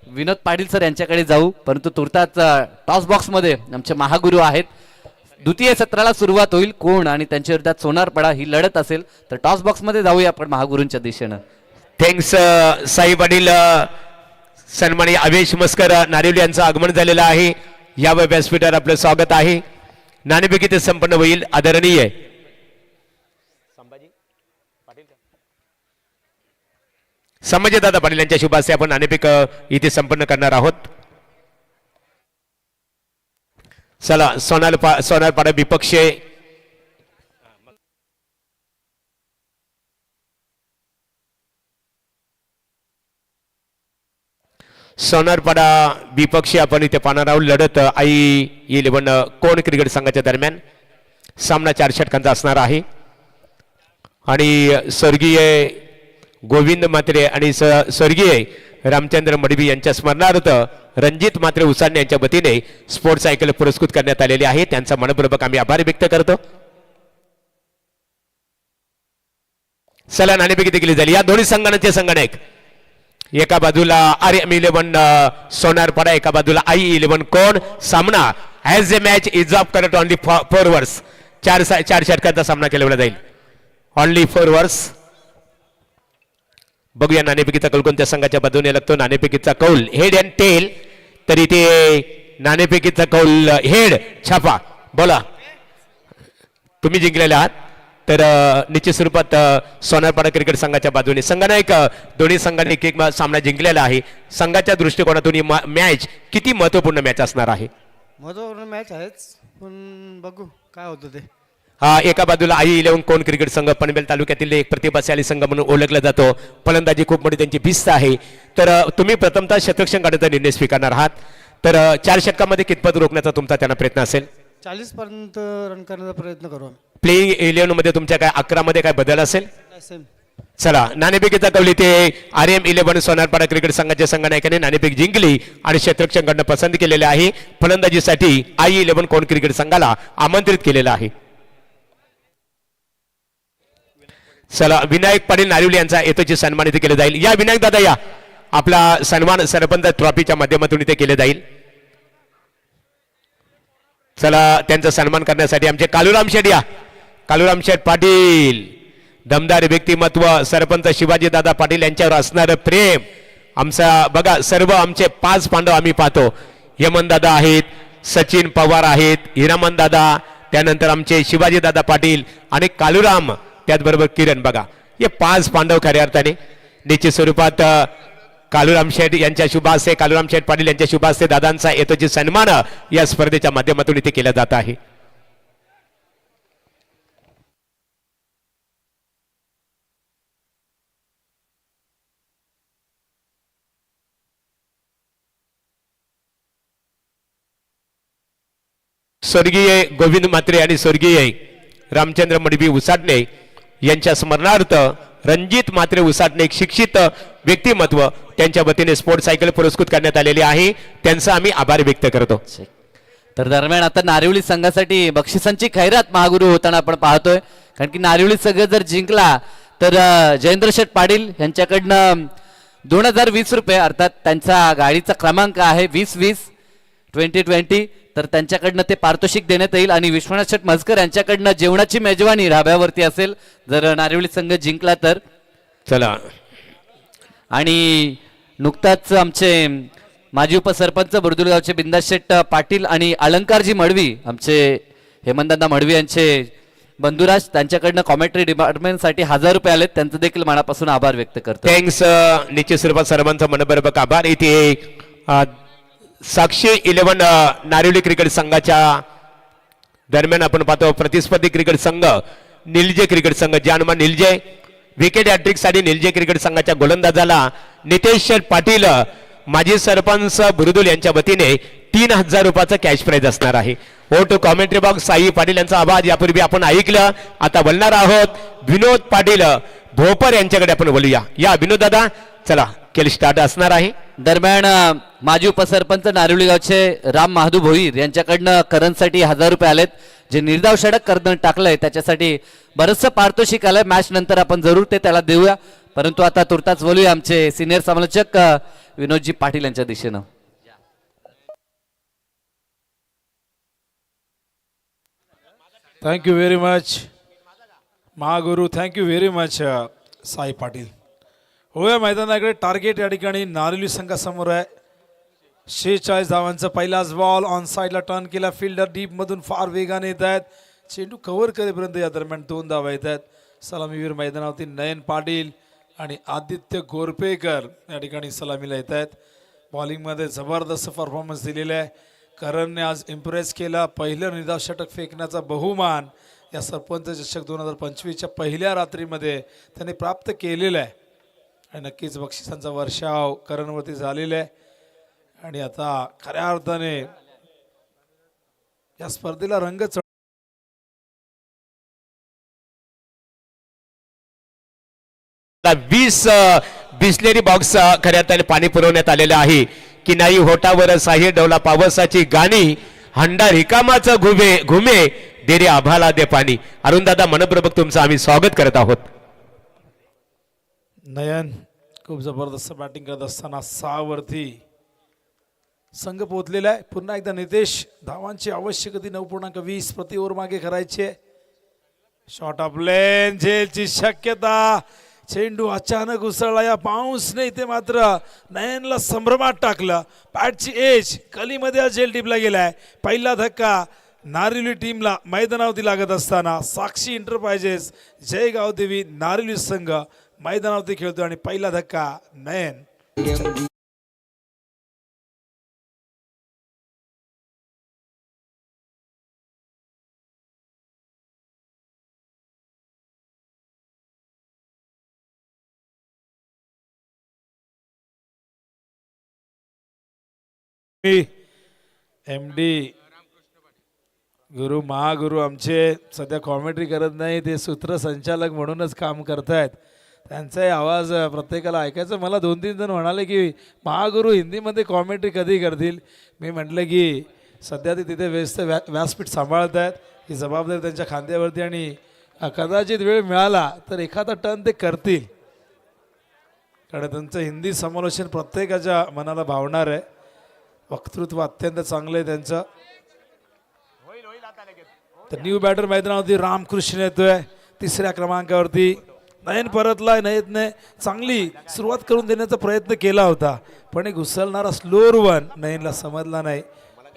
विनोद पाटील सर यांच्याकडे जाऊ. परंतु तुर्तास टॉस बॉक्समध्ये आमचे महागुरू आहेत. द्वितीय सत्राला सुरुवात होईल. कोण आणि त्यांच्या विरोधात सोनारपडा ही लढत असेल तर टॉस बॉक्समध्ये जाऊया आपण महागुरूंच्या दिशेनं. थँक्स साई पाटील. सन्माननीय आवेश मस्कर नारिवली यांचं आगमन झालेलं आहे. या व्यासपीठावर आपलं स्वागत आहे. नाणेफेकी ते संपन्न होईल. आदरणीय संभाजीदादा पाटील यांच्या शुभ हस्ते आपण नाणेफेक इथे संपन्न करणार आहोत. चला सोनारपाडा विपक्ष सोनारपाडा विपक्षी आपण इथे पाहणार आहोत. लढत I11 कोण क्रिकेट संघाच्या दरम्यान. सामना 4 षटकांचा असणार आहे आणि स्वर्गीय गोविंद म्हात्रे आणि स्वर्गीय रामचंद्र मडवी यांच्या स्मरणार्थ रणजित म्हात्रे उसाडणे यांच्या वतीने स्पोर्ट्स सायकल पुरस्कृत करण्यात आलेले आहे. त्यांचा मनपूर्वक आम्ही आभार व्यक्त करतो. चला नाणेफेकी देखील झाली. या दोन्ही संघांचे संगणक एका बाजूला RM11 सोनारपाडा, एका बाजूला I11 कोण. सामना as A match is of करत ऑनली 4 ओव्हर्स. 4 षटकांचा सामना केला जाईल. Only 4 overs. बघूया नाणेफेकीचा कौल कोणत्या संघाच्या बाजूने लागतो. नाणेफेकीचा कौल हेड अँड टेल. तर इथे नाणेफेकीचा कौल हेड. छापा बोला. तुम्ही जिंकलेले आहात. तर निश्चित स्वरूपात सोनारपाडा क्रिकेट संघाच्या बाजूने संघानायक दोन्ही संघांनी एक सामना जिंकलेला आहे. संघाच्या दृष्टिकोनातून ही मॅच किती महत्वपूर्ण मॅच असणार आहे. महत्वपूर्ण मॅच आहेच, पण बघू काय होतं ते. एका बाजूला I11 कोण क्रिकेट संघ पनवेल तालुक्यातील एक प्रतिभाशाली संघ म्हणून ओळखला जातो. फलंदाजी खूप मोठी त्यांची भिस्त आहे. तर तुम्ही प्रथमतः शतरक्षण काढण्याचा निर्णय स्वीकारणार आहात. तर 4 षटकामध्ये कितपत रोखण्याचा तुमचा त्यांना प्रयत्न असेल. 40 पर्यंत रन करण्याचा प्रयत्न करू आम्ही. प्लेइंग 11 मध्ये तुमच्या काय 11 मध्ये काय बदल असेल. सेम. चला नाणेफेकीचा कौल इथे RM11 सोनारपाडा क्रिकेट संघाच्या संघनायकाने नाणेफेक जिंकली आणि क्षेत्ररक्षण करणे पसंत केलेले आहे. फलंदाजीसाठी I11 कोण क्रिकेट संघाला आमंत्रित केलेला आहे. चला विनायक पाटील नारिवली यांचा येतोची सन्मानित केले जाईल. या विनायक दादा या. आपला सन्मान सरपंच ट्रॉफीच्या माध्यमातून इथे केले जाईल. चला त्यांचा सन्मान करण्यासाठी आमचे कालूराम शेठ या. कालूराम शेठ पाटील दमदार व्यक्तिमत्व. सरपंच शिवाजी दादा पाटील यांच्यावर असणारं प्रेम. आमचा बघा सर्व आमचे 5 पांडव आम्ही पाहतो. यमन दादा आहेत, सचिन पवार आहेत, हिरामन दादा, त्यानंतर आमचे शिवाजी दादा पाटील आणि कालूराम, त्याचबरोबर किरण. बघा हे 5 पांडव खऱ्या अर्थाने निश्चित स्वरूपात कालूराम शेठ यांच्या शुभास्ते, कालूराम शेठ पाटील यांच्या शुभास्ते दादांचा येतोची सन्मान या स्पर्धेच्या माध्यमातून इथे केला जात आहे. स्वर्गीय गोविंद म्हात्रे आणि स्वर्गीय रामचंद्र मडवी उसाडणे यांच्या स्मरणार्थ रणजित मात्रे उसाटणे एक शिक्षित व्यक्तिमत्व त्यांच्या वतीने स्पोर्ट्स सायकल पुरस्कृत करण्यात आलेली आहे. त्यांचा आम्ही आभार व्यक्त करतो. तर दरम्यान आता नारिवली संघासाठी बक्षिसांची खैरात महागुरू होताना आपण पाहतोय. कारण की नारिवली संघ जर जिंकला तर जयेंद्र शेठ पाटील यांच्याकडनं 2020 रुपये अर्थात त्यांचा गाडीचा क्रमांक आहे 2020 तर त्यांच्याकडनं ते पारितोषिक देण्यात येईल. आणि विश्वनाथ शेठ मजकर यांच्याकडनं जेवणाची मेजवानी ढाब्यावरती असेल जर नारिवली संघ जिंकला तर. चला आणि नुकताच आमचे माजी उपसरपंच बुर्दुलगावचे बिंदास शेठ पाटील आणि अलंकारजी मडवी आमचे हेमंतदादा मडवी यांचे बंधुराज त्यांच्याकडनं कॉमेंट्री डिपार्टमेंटसाठी 1000 रुपये आलेत. त्यांचं देखील मनापासून आभार व्यक्त करतो. थँक्स. निश्चित स्वरूपात सर्वांचा मनपूर्वक आभार. इथे साक्षी 11 नारिवली क्रिकेट संघाच्या दरम्यान आपण पाहतो प्रतिस्पर्धी क्रिकेट संघ निलजे क्रिकेट संघ जानमान निलजे विकेट हॅट्रिक साठी निलजे क्रिकेट संघाच्या गोलंदाजाला नितेश पाटील माजी सरपंच बुरुदुल यांच्या वतीने 3000 रुपयाचा कॅश प्राइज असणार आहे. हो to commentary box Sai Patil यांचा आवाज यापूर्वी आपण ऐकलं. आता बोलणार आहोत विनोद पाटील भोपर यांच्याकडे आपण बोलूया. या विनोद दादा चला खेळ स्टार्ट असणार आहे. दरम्यान माजी उपसरपंच नारिवली गावचे राम महादू भोईर यांच्याकडनं करणसाठी 1000 रुपये आलेत. जे निर्धाव षटक करण टाकलंय त्याच्यासाठी बरंचसं पारितोषिक आलंय. मॅच नंतर आपण जरूर ते त्याला देऊया. परंतु आता तुर्ताच बोलूया आमचे सिनियर समालोचक विनोदजी पाटील यांच्या दिशेनं. Thank you very much Mahaguru. Thank you very much Sai Patil. होया मैदानाकडे टार्गेट या ठिकाणी नारिवली संघासमोर आहे. 46 धावांचा पहिलाच बॉल ऑन साईडला टर्न केला. फिल्डर डीप मधून फार वेगाने येत आहेत. चेंडू कव्हर करेपर्यंत या दरम्यान 2 धावा येत आहेत. सलामीवीर मैदानावरती नयन पाटील आणि आदित्य गोरपेकर या ठिकाणी सलामीला येत आहेत. बॉलिंगमध्ये जबरदस्त परफॉर्मन्स दिलेला आहे. करणने आज इम्प्रेस केला. पहिलं निर्धाव षटक फेकण्याचा बहुमान या सरपंच चषक 2025च्या पहिल्या रात्रीमध्ये त्यांनी प्राप्त केलेला आहे. आणि नक्कीच बक्षिसांचा वर्षाव करणवरती झालेला आहे. आणि आता खऱ्या अर्थाने या स्पर्धेला रंग 20 बिस्लेरी बॉक्स खऱ्या अर्थाने पाणी पुरवण्यात आलेलं आहे. की नाही होटावर साही डवला पावसाची गाणी हंडा रिकामाचं घुमे दे रे आभाला दे पाणी. अरुण दादा मनपूर्वक तुमचं आम्ही स्वागत करत आहोत. नयन खूप जबरदस्त बॅटिंग करत असताना 6 वरती संघ पोहोचलेला आहे. पुन्हा एकदा नितेश धावांची आवश्यकता 9.20 प्रति ओव्हर मागे करायचे. शॉट ऑफ लेन झेलची शक्यता. चेंडू अचानक उसळला या बाउन्सने. इथे मात्र नयनला संभ्रमात टाकलं. बॅटची एज कलीमध्ये झेल टिपला गेलाय. पहिला धक्का नारिवली टीमला मैदानावरती लागत असताना साक्षी एंटरप्राइजेस जयगाव देवी नारिवली संघ मैदानावरती खेळतो. आणि पहिला धक्का नयन. MD गुरु महागुरु आमचे सध्या कॉमेंट्री करत नाही. ते सूत्रसंचालक म्हणूनच काम करतायत. त्यांचाही आवाज प्रत्येकाला ऐकायचा. मला 2-3 जण म्हणाले की महागुरु हिंदीमध्ये कॉमेंट्री कधी करतील. मी म्हटलं की सध्या ते तिथे व्यस्त व्यासपीठ सांभाळत आहेत. ही जबाबदारी त्यांच्या खांद्यावरती. आणि कदाचित वेळ मिळाला तर एखादा टर्न ते करतील. कारण त्यांचं हिंदी समालोचन प्रत्येकाच्या मनाला भावणार आहे. वक्तृत्व अत्यंत चांगलं आहे त्यांचं. तर न्यू बॅटर मैदानावरती रामकृष्ण येतोय 3ऱ्या क्रमांकावरती. नयन परतलाय. नयनने चांगली सुरुवात करून देण्याचा प्रयत्न केला होता. पण एक घुसळणारा स्लोअर वन नयनला समजला नाही.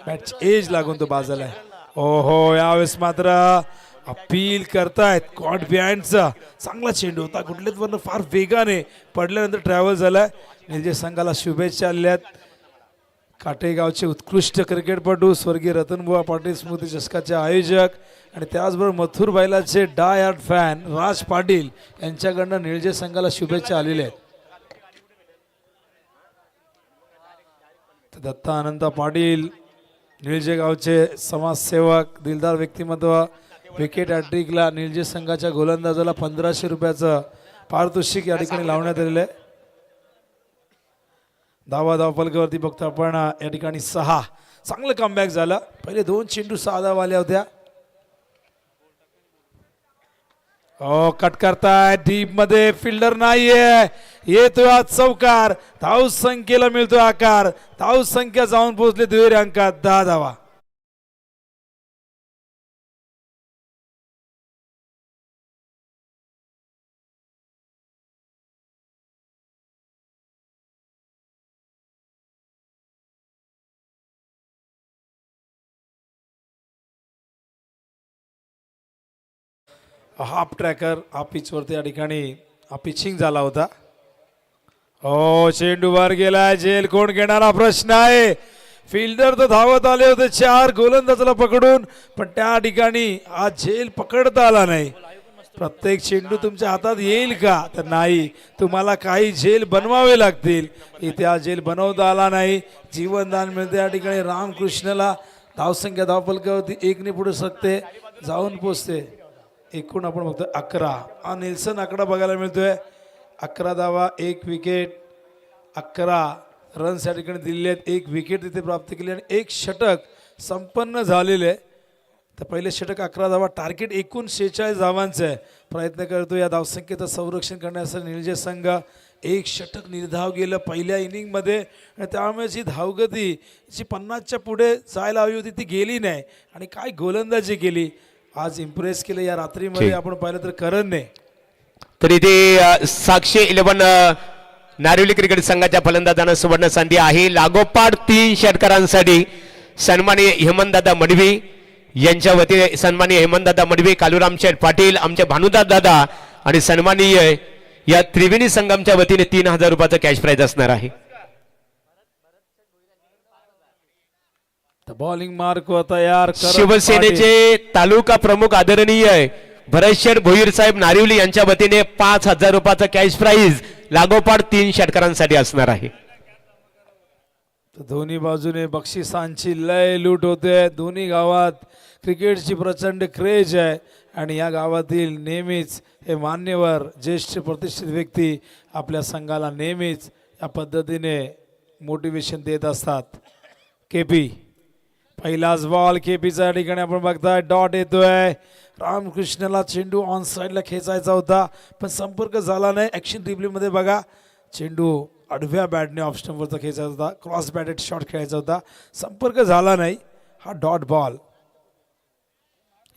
बॅटची एज लागून तो बाजूला आहे. ओहो यावेळेस मात्र अपील करतायत कॉट बिहाइंडचा. चांगला चेंडू होता. कुठल्याच वरनं फार वेगाने पडल्यानंतर ट्रॅव्हल झालाय. निलजे संघाला शुभेच्छा आल्यात. काटेगावचे उत्कृष्ट क्रिकेटपटू स्वर्गीय रतनबुवा पाटील स्मृती चषकाचे आयोजक आणि त्याचबरोबर मथुर बैलाचे डाय हार्ट फॅन राज पाटील यांच्याकडनं निळजे संघाला शुभेच्छा आलेल्या आहेत. दत्ता अनंता पाटील निळजे गावचे समाजसेवक दिलदार व्यक्तिमत्व विकेट हॅट्रिकला निलजी संघाच्या गोलंदाजाला 1500 रुपयाचं पारितोषिक या ठिकाणी लावण्यात आलेलं आहे. धावफलकावरती बघतो आपण या ठिकाणी 6. चांगलं कमबॅक झालं. पहिले 2 चेंडू 6 धावा आल्या होत्या. कट करताय डीप मध्ये, फिल्डर नाहीये, येतोय आज चौकार. धाव संख्येला मिळतोय आकार. धाव संख्या जाऊन पोहोचले दुहेरी अंकात 10 धावा. हाफ ट्रॅकर हा पिचवरती या ठिकाणी हा पिचिंग झाला होता. चेंडू वर गेलाय. झेल कोण घेणारा प्रश्न आहे. फिल्डर तर धावत आले होते 4 गोलंदाजाला पकडून, पण त्या ठिकाणी हा झेल पकडता आला नाही. प्रत्येक चेंडू तुमच्या हातात येईल का? तर नाही, तुम्हाला काही झेल बनवावे लागतील. इथे हा झेल बनवता आला नाही. जीवनदान मिळते या ठिकाणी रामकृष्णला. धावसंख्या धावफलकावरती 1 ने पुढे सरकते, जाऊन पोचते. एकूण आपण बघतोय 11. हा नेल्सन आकडा बघायला मिळतोय. 11 धावा, 1 विकेट, 11 रन्स या ठिकाणी दिलेले आहेत. 1 विकेट तिथे प्राप्त केली आणि 1 षटक संपन्न झालेले आहे. तर पहिले षटक 11 धावा, टार्गेट एकूण 46 धावांचं आहे. प्रयत्न करतो या धावसंख्येचं संरक्षण करण्यासाठी निलजे संघ. 1 षटक निर्धाव गेलं पहिल्या इनिंगमध्ये आणि त्यामुळे जी धावगती जी 50च्या पुढे जायला हवी होती ती गेली नाही. आणि काय गोलंदाजी केली आज, इम्प्रेस केलं या रात्रीमध्ये. आपण पाहिलं तर करणने. तर इथे साक्षी 11 नारिवली क्रिकेट संघाच्या फलंदाजांना सुवर्ण संधी आहे. लागोपाठ 3 षटकारांसाठी सन्माननीय हेमंतदादा मडवी यांच्या वतीने सन्माननीय हेमंतदादा मडवी, कालूराम शेठ पाटील, आमचे भानुदास दादा आणि सन्माननीय या त्रिवेणी संगमच्या वतीने 3000 रुपयाचं कॅश प्राइज असणार आहे. बॉलिंग मार्क तयार. शिवसेनेचे तालुका प्रमुख आदरणीय भरतशेठ भोईर साहेब नारिवली यांच्या वतीने 5000 रुपयाचं कॅश प्राइज लागोपाठ 3 षटकारांसाठी असणार आहे. दोन्ही बाजूने बक्षिसांची लय लूट होते. दोन्ही गावात क्रिकेटची प्रचंड क्रेज आहे आणि या गावातील नेहमीच हे मान्यवर ज्येष्ठ प्रतिष्ठित व्यक्ती आपल्या संघाला नेहमीच या पद्धतीने मोटिवेशन देत असतात. केपी पहिलाच बॉल केपीचा या ठिकाणी आपण बघताय. डॉट येतोय. रामकृष्णला चेंडू ऑन साईडला खेचायचा होता पण संपर्क झाला नाही. ॲक्शन रिप्लेमध्ये बघा, चेंडू आडव्या बॅटने ऑफ स्टंपवरचा खेचायचा होता. क्रॉस बॅटेड शॉट खेळायचा होता, संपर्क झाला नाही. हा डॉट बॉल.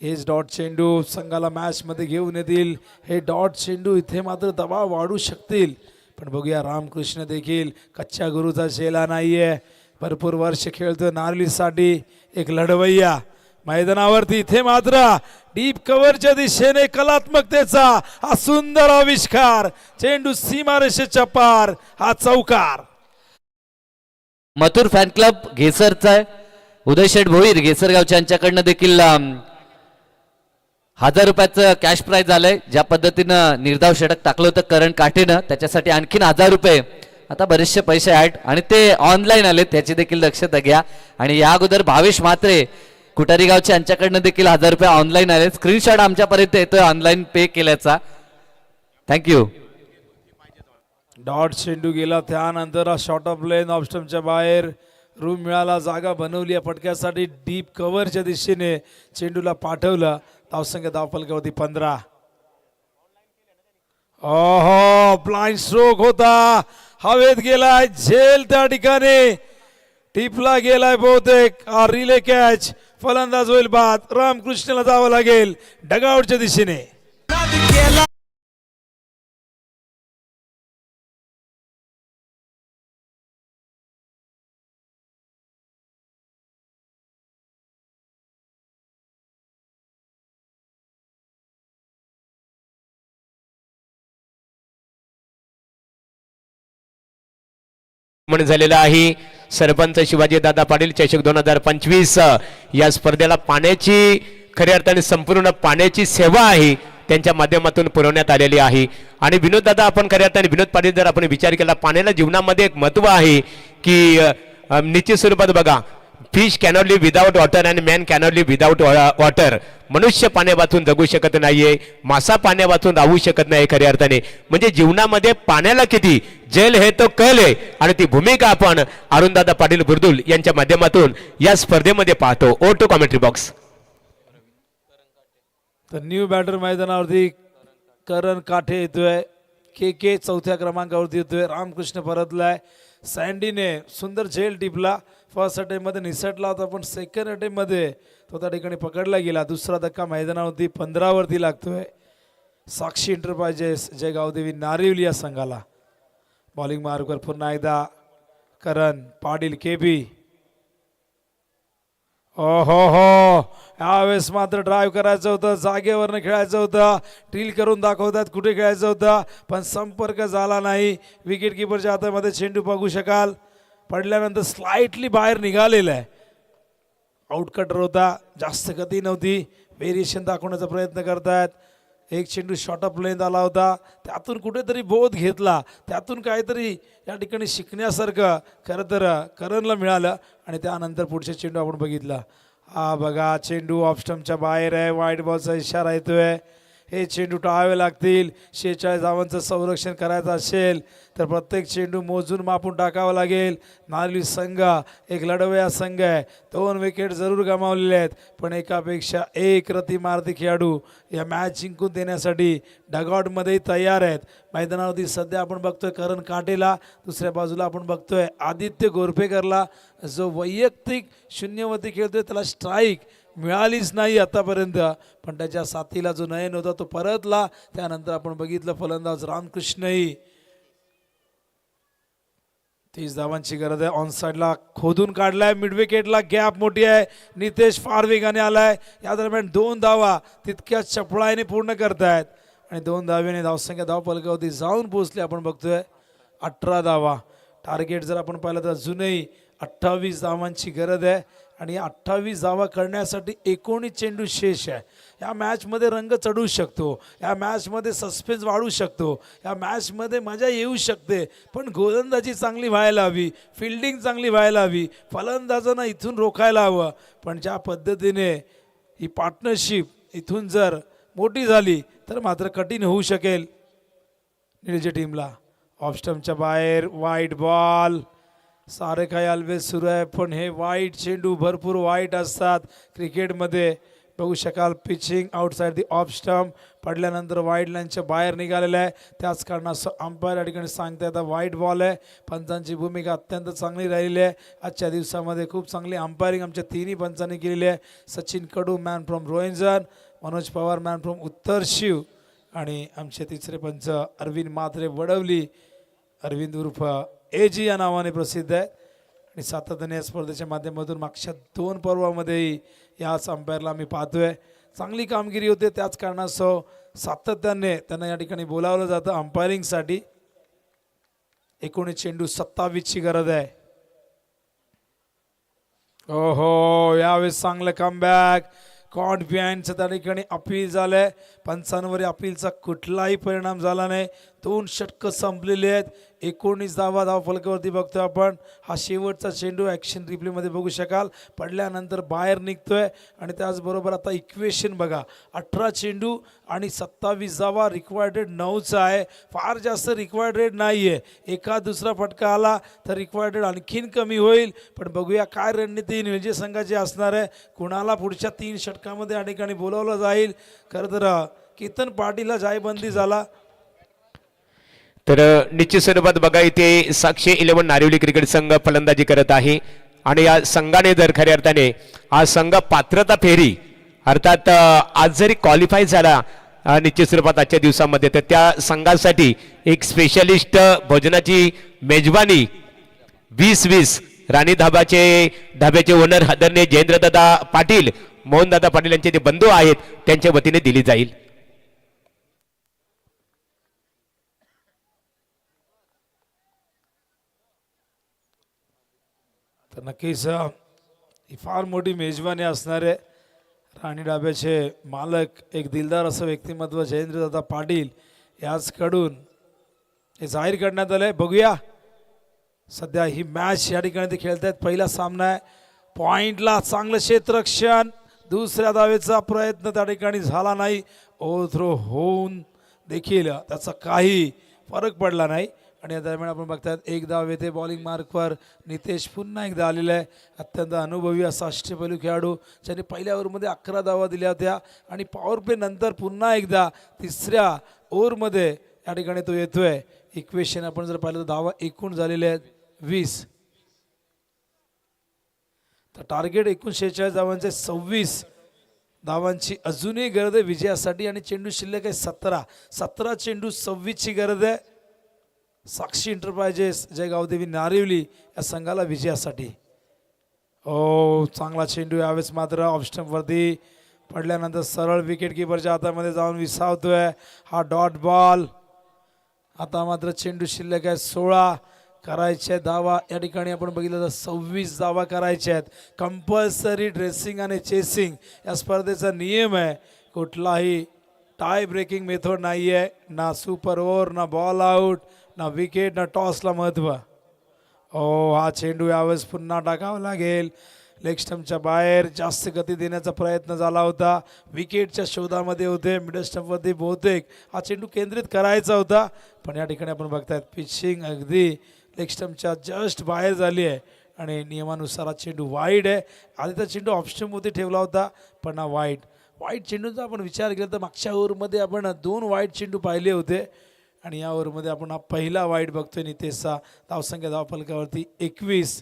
हेच डॉट चेंडू संघाला मॅचमध्ये घेऊन येतील. हे डॉट चेंडू इथे मात्र दबाव वाढू शकतील. पण बघूया, रामकृष्ण देखील कच्च्या गुरुचा चेला नाहीये. भरपूर वर्ष खेळतोय नारलीसाठी. एक लढवय्या मैदानावरती. इथे मात्र डीप कव्हरच्या दिशेने कलात्मकतेचा हा सुंदर आविष्कार. चेंडू सीमारेषेच्या पार. हा चौकार. मथुर फॅन क्लब घेसरचा आहे. उदय शेठ भोईर घेसरगावच्या यांच्याकडनं देखील 1000 रुपयाचं कॅश प्राइज आलंय. ज्या पद्धतीनं निर्धाव षटक टाकलं होतं करण काठेनं, त्याच्यासाठी आणखीन 1000 रुपये. आता बरेचसे पैसे आहेत आणि ते ऑनलाईन आले, त्याची देखील दक्षता घ्या. आणि या अगोदर भावेश म्हात्रे कुटारी गावचे यांच्याकडनं देखील 1000 रुपये ऑनलाईन आले. स्क्रीनशॉट आमच्यापर्यंत येतोय ऑनलाईन पे केल्याचा. थँक्यू. डॉट चेंडू गेला. त्यानंतर हा शॉर्ट ऑफ लेन ऑफ स्टंपच्या बाहेर. रूम मिळाला, जागा बनवली या फटक्यासाठी. डीप कव्हरच्या दिशेने चेंडूला पाठवलं. धावसंख्या धावफलकावरती 15. ओहो, ब्लाइंड स्ट्रोक होता. हवेत गेलाय. झेल त्या ठिकाणी टिपला गेलाय बहुतेक. Relay catch. फलंदाज होईल बाद. रामकृष्णला जावं लागेल डगआउटच्या दिशेने. झालेला आहे. सरपंच शिवाजी दादा पाटील चषक 2025 या स्पर्धेला पाण्याची खऱ्या अर्थाने संपूर्ण पाण्याची सेवा आहे त्यांच्या माध्यमातून पुरवण्यात आलेली आहे. आणि विनोद दादा, आपण खऱ्या अर्थाने विनोद पाटील जर आपण विचार केला, पाण्याला जीवनामध्ये एक महत्व आहे की निश्चित स्वरूपात बघा, fish cannot live without water and man cannot live without water. मनुष्य पाण्या वाचून जगू शकत नाहीये, मासा पाण्या वाचून राहू शकत नाही खऱ्या अर्थाने. म्हणजे जीवनामध्ये पाण्याला किती जेल हे तो कल आहे आणि ती भूमिका आपण अरुणदादा पाटील बुर्दुल यांच्या माध्यमातून या स्पर्धेमध्ये पाहतो. ओ टू कॉमेंट्री बॉक्स. तर न्यू बॅटर मैदानावरती करण काठे येतोय, के चौथ्या क्रमांकावरती येतोय, रामकृष्ण परतलाय, सँडीने सुंदर झेल टिपला, फर्स्ट अटेम्प्ट मध्ये निसटला होता पण सेकंड अटेम्प्ट मध्ये तो त्या ठिकाणी पकडला गेला. दुसरा धक्का मैदानावरती 15 वरती लागतोय. साक्षी एंटरप्राइजेस जय गावदेवी नारिवली या संघाला. बॉलिंग मार्कवर पुन्हा एकदा करण पाटील केबी. ओहो हो, यावेळेस मात्र ड्राईव्ह करायचं होतं, जागेवरनं खेळायचं होतं, ड्रिल करून दाखवतात कुठे खेळायचं होतं पण संपर्क झाला नाही. विकेट किपरच्या हातामध्ये चेंडू बघू शकाल, पडल्यानंतर स्लाइटली बाहेर निघालेला आहे. आउटकटर होता, जास्त गती नव्हती. व्हेरिएशन दाखवण्याचा प्रयत्न करतायत. एक चेंडू शॉर्ट ऑफ लेंथ आला होता, त्यातून कुठेतरी बोध घेतला, त्यातून काहीतरी या ठिकाणी शिकण्यासारखं खरं तर करणला मिळालं आणि त्यानंतर पुढचे चेंडू आपण बघितला. हा बघा चेंडू ऑफ स्टंपच्या बाहेर आहे, वाईट बॉलचा इशारा येतोय. हे चेंडू टाळावे लागतील. 46 धावांचं संरक्षण करायचं असेल तर प्रत्येक चेंडू मोजून मापून टाकावा लागेल. नारिवली संघ एक लढवया संघ आहे, 2 विकेट जरूर गमावलेले आहेत पण एकापेक्षा एक रतिमारती खेळाडू या मॅच जिंकून देण्यासाठी डगआउटमध्ये तयार आहेत. मैदानावरती सध्या आपण बघतोय करण काटेला, दुसऱ्या बाजूला आपण बघतोय आदित्य गोरफेकरला, जो वैयक्तिक शून्यवरती खेळतोय. त्याला स्ट्राईक मिळालीच नाही आतापर्यंत पण त्याच्या साथीला जो नयन होता तो परतला. त्यानंतर आपण बघितलं फलंदाज रामकृष्णही 30 धावांची गरज आहे. ऑन साईडला खोदून काढलाय, मिड विकेटला गॅप मोठी आहे. नितेश फार वेगाने आलाय. या दरम्यान 2 धावा तितक्या चपळाईने पूर्ण करतायत आणि 2 धावेने धावसंख्या धावफलकावरती जाऊन पोहोचली. आपण बघतोय 18 धावा. टार्गेट जर आपण पाहिलं तर अजूनही 28 धावांची गरज आहे आणि 28 धावा करण्यासाठी 19 चेंडू शेष आहे. या मॅचमध्ये रंग चढू शकतो, या मॅचमध्ये सस्पेन्स वाढू शकतो, या मॅचमध्ये मजा येऊ शकते पण गोलंदाजी चांगली व्हायला हवी, फिल्डिंग चांगली व्हायला हवी, फलंदाजांना इथून रोखायला हवं. पण ज्या पद्धतीने ही पार्टनरशिप इथून जर मोठी झाली तर मात्र कठीण होऊ शकेल निळच्या टीमला. ऑफ स्टंपच्या बाहेर वाईट बॉल. सारे काही ऑलवेज सुरू आहे पण हे वाईट चेंडू भरपूर वाईट असतात क्रिकेटमध्ये. बघू शकाल pitching outside the off stump पडल्यानंतर वाईड लाईनच्या बाहेर निघालेलं आहे. त्याच कारणास्तव अंपायर या ठिकाणी सांगता येतात वाईट बॉल आहे. पंचांची भूमिका अत्यंत चांगली राहिली आहे. आजच्या दिवसामध्ये खूप चांगली अंपायरिंग आमच्या तिन्ही पंचांनी केलेली आहे. Sachin Kadu man from Rohinjan, Manoj Pawar man from Uttar Shiv आणि आमचे तिसरे पंच अरविंद मात्रे वडवली, अरविंद उर्फ एजी या नावाने प्रसिद्ध आहे आणि सातत्याने या स्पर्धेच्या माध्यमातून मागच्या 2 पर्वामध्येही याच अंपायरला आम्ही पाहतोय चांगली कामगिरी होते. त्याच कारणास्तव सातत्याने त्यांना या ठिकाणी बोलावलं जातं अंपायरिंगसाठी. 19 चेंडू 27ची गरज आहे. ओहो, यावेळेस चांगलं कमबॅक. कॉट बिहाइंडचं त्या ठिकाणी अपील झालंय. पंचांवर अपीलचा कुठलाही परिणाम झाला नाही. 2 षटकं संपलेली आहेत. 19 धावा धावफलकावरती बघतोय आपण. हा शेवटचा चेंडू ॲक्शन रिप्लेमध्ये बघू शकाल, पडल्यानंतर बाहेर निघतोय आणि त्याचबरोबर आता इक्वेशन बघा, 18 चेंडू आणि 27 धावा. रिक्वायर्ड रेट 9चा आहे, फार जास्त रिक्वायर्ड रेट नाही आहे. एका दुसरा फटका आला तर रिक्वायर्ड रेट आणखीन कमी होईल. पण बघूया काय रणनीती निळजे संघाची असणार आहे, कुणाला पुढच्या 3 षटकामध्ये या ठिकाणी बोलावलं जाईल. खरं तर केतन पाटीलला जायबंदी झाला. तर निश्चित स्वरूपात बघा इथे साक्षी 11 नारिवली क्रिकेट संघ फलंदाजी करत आहे आणि या संघाने जर खऱ्या अर्थाने हा संघ पात्रता फेरी अर्थात आज जरी क्वालिफाय झाला निश्चित स्वरूपात आजच्या दिवसामध्ये तर त्या संघासाठी एक स्पेशलिस्ट भोजनाची मेजबानी 20-20 राणी धाब्याचे ओनर आदरणीय जयेंद्रदादा पाटील, मोहनदादा पाटील यांचे जे बंधू आहेत त्यांच्या वतीने दिली जाईल. तर नक्कीच ही फार मोठी मेजबानी असणार आहे. राणी डाब्याचे मालक एक दिलदार असं व्यक्तिमत्व जयेंद्रदादा पाटील याचकडून हे जाहीर करण्यात आलंय. बघूया सध्या ही मॅच या ठिकाणी ते खेळत आहेत. पहिला सामना आहे पॉइंटला चांगलं क्षेत्ररक्षण, दुसऱ्या धावेचा प्रयत्न त्या ठिकाणी झाला नाही. ओव्हरथ्रो होऊन देखील त्याचा काही फरक पडला नाही. आणि या दरम्यान आपण बघतात एक धाव येथे बॉलिंग मार्कवर नितेश पुन्हा एकदा आलेला आहे. अत्यंत अनुभवी असा अष्टपैलू खेळाडू ज्याने पहिल्या ओव्हरमध्ये 11 धावा दिल्या होत्या आणि पॉवर प्ले नंतर पुन्हा एकदा तिसऱ्या ओव्हरमध्ये या ठिकाणी तो येतोय. इक्वेशन आपण जर पाहिलं तर धावा एकूण झालेले आहेत 20. तर टार्गेट एकूण 46 धावांचे 26 धावांची अजूनही गरज आहे विजयासाठी. आणि चेंडू शिल्लक आहे 17 चेंडू 26 ची गरज आहे साक्षी एंटरप्राइजेस जय गावदेवी नारिवली या संघाला विजयासाठी. चांगला चेंडू यावेळेस मात्र ऑफस्टंपवरती पडल्यानंतर सरळ विकेट किपरच्या हातामध्ये जाऊन विसावतोय हा डॉट बॉल. आता मात्र चेंडू शिल्लक आहे 16. करायचे धावा या ठिकाणी आपण बघितलं तर 26 धावा करायच्या आहेत. कंपल्सरी ड्रेसिंग आणि चेसिंग या स्पर्धेचा नियम आहे. कुठलाही टाय ब्रेकिंग मेथड नाही आहे. ना सुपर ओव्हर, ना बॉल आउट, ना विकेट, ना टॉसला महत्त्व. हा चेंडू यावेळेस पुन्हा टाकावा लागेल. लेग स्टंपच्या बाहेर जास्त गती देण्याचा प्रयत्न झाला होता. विकेटच्या शोधामध्ये होते. मिडल स्टंपवरती बहुतेक हा चेंडू केंद्रित करायचा होता. पण या ठिकाणी आपण बघतायत पिचिंग अगदी लेग स्टंपच्या जस्ट बाहेर झाली आहे आणि नियमानुसार हा चेंडू वाईड आहे. आधी तर चेंडू ऑफस्टंपवरती ठेवला होता पण हा वाईड चेंडूचा आपण विचार केला तर मागच्या ओव्हरमध्ये आपण 2 वाईड चेंडू पाहिले होते आणि या ओव्हरमध्ये आपण हा पहिला वाईड बघतोय नितेशचा. धावसंख्या धावफलकावरती 21.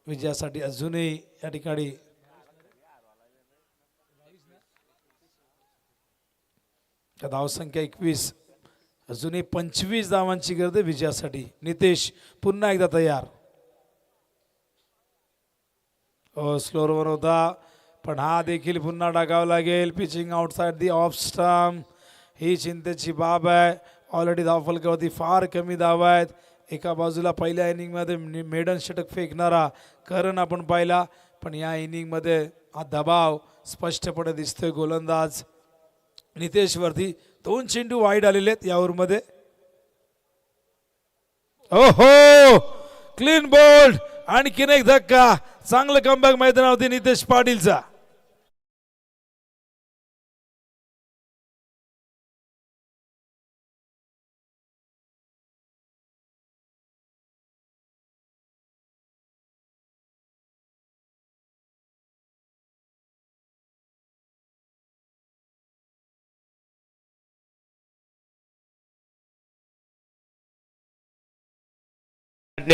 विजयासाठी अजूनही या ठिकाणी धावसंख्या 21. अजूनही 25 धावांची गरज आहे विजयासाठी. नितेश पुन्हा एकदा तयार. स्लोअरवर होता पण हा देखील पुन्हा टाकावा लागेल. Pitching outside the off stump ही चिंतेची बाब आहे. ऑलरेडी धावफलकावरती फार कमी धावा आहेत. एका बाजूला पहिल्या इनिंगमध्ये मेडन षटक फेकणारा करण आपण पाहिला पण या इनिंगमध्ये हा दबाव स्पष्टपणे दिसतोय गोलंदाज नितेशवरती. 2 चेंडू वाईड आलेले आहेत या ओव्हरमध्ये. Clean bowled. आणखीन एक धक्का. चांगलं कमबॅक मैदानावरती नितेश पाटीलचा.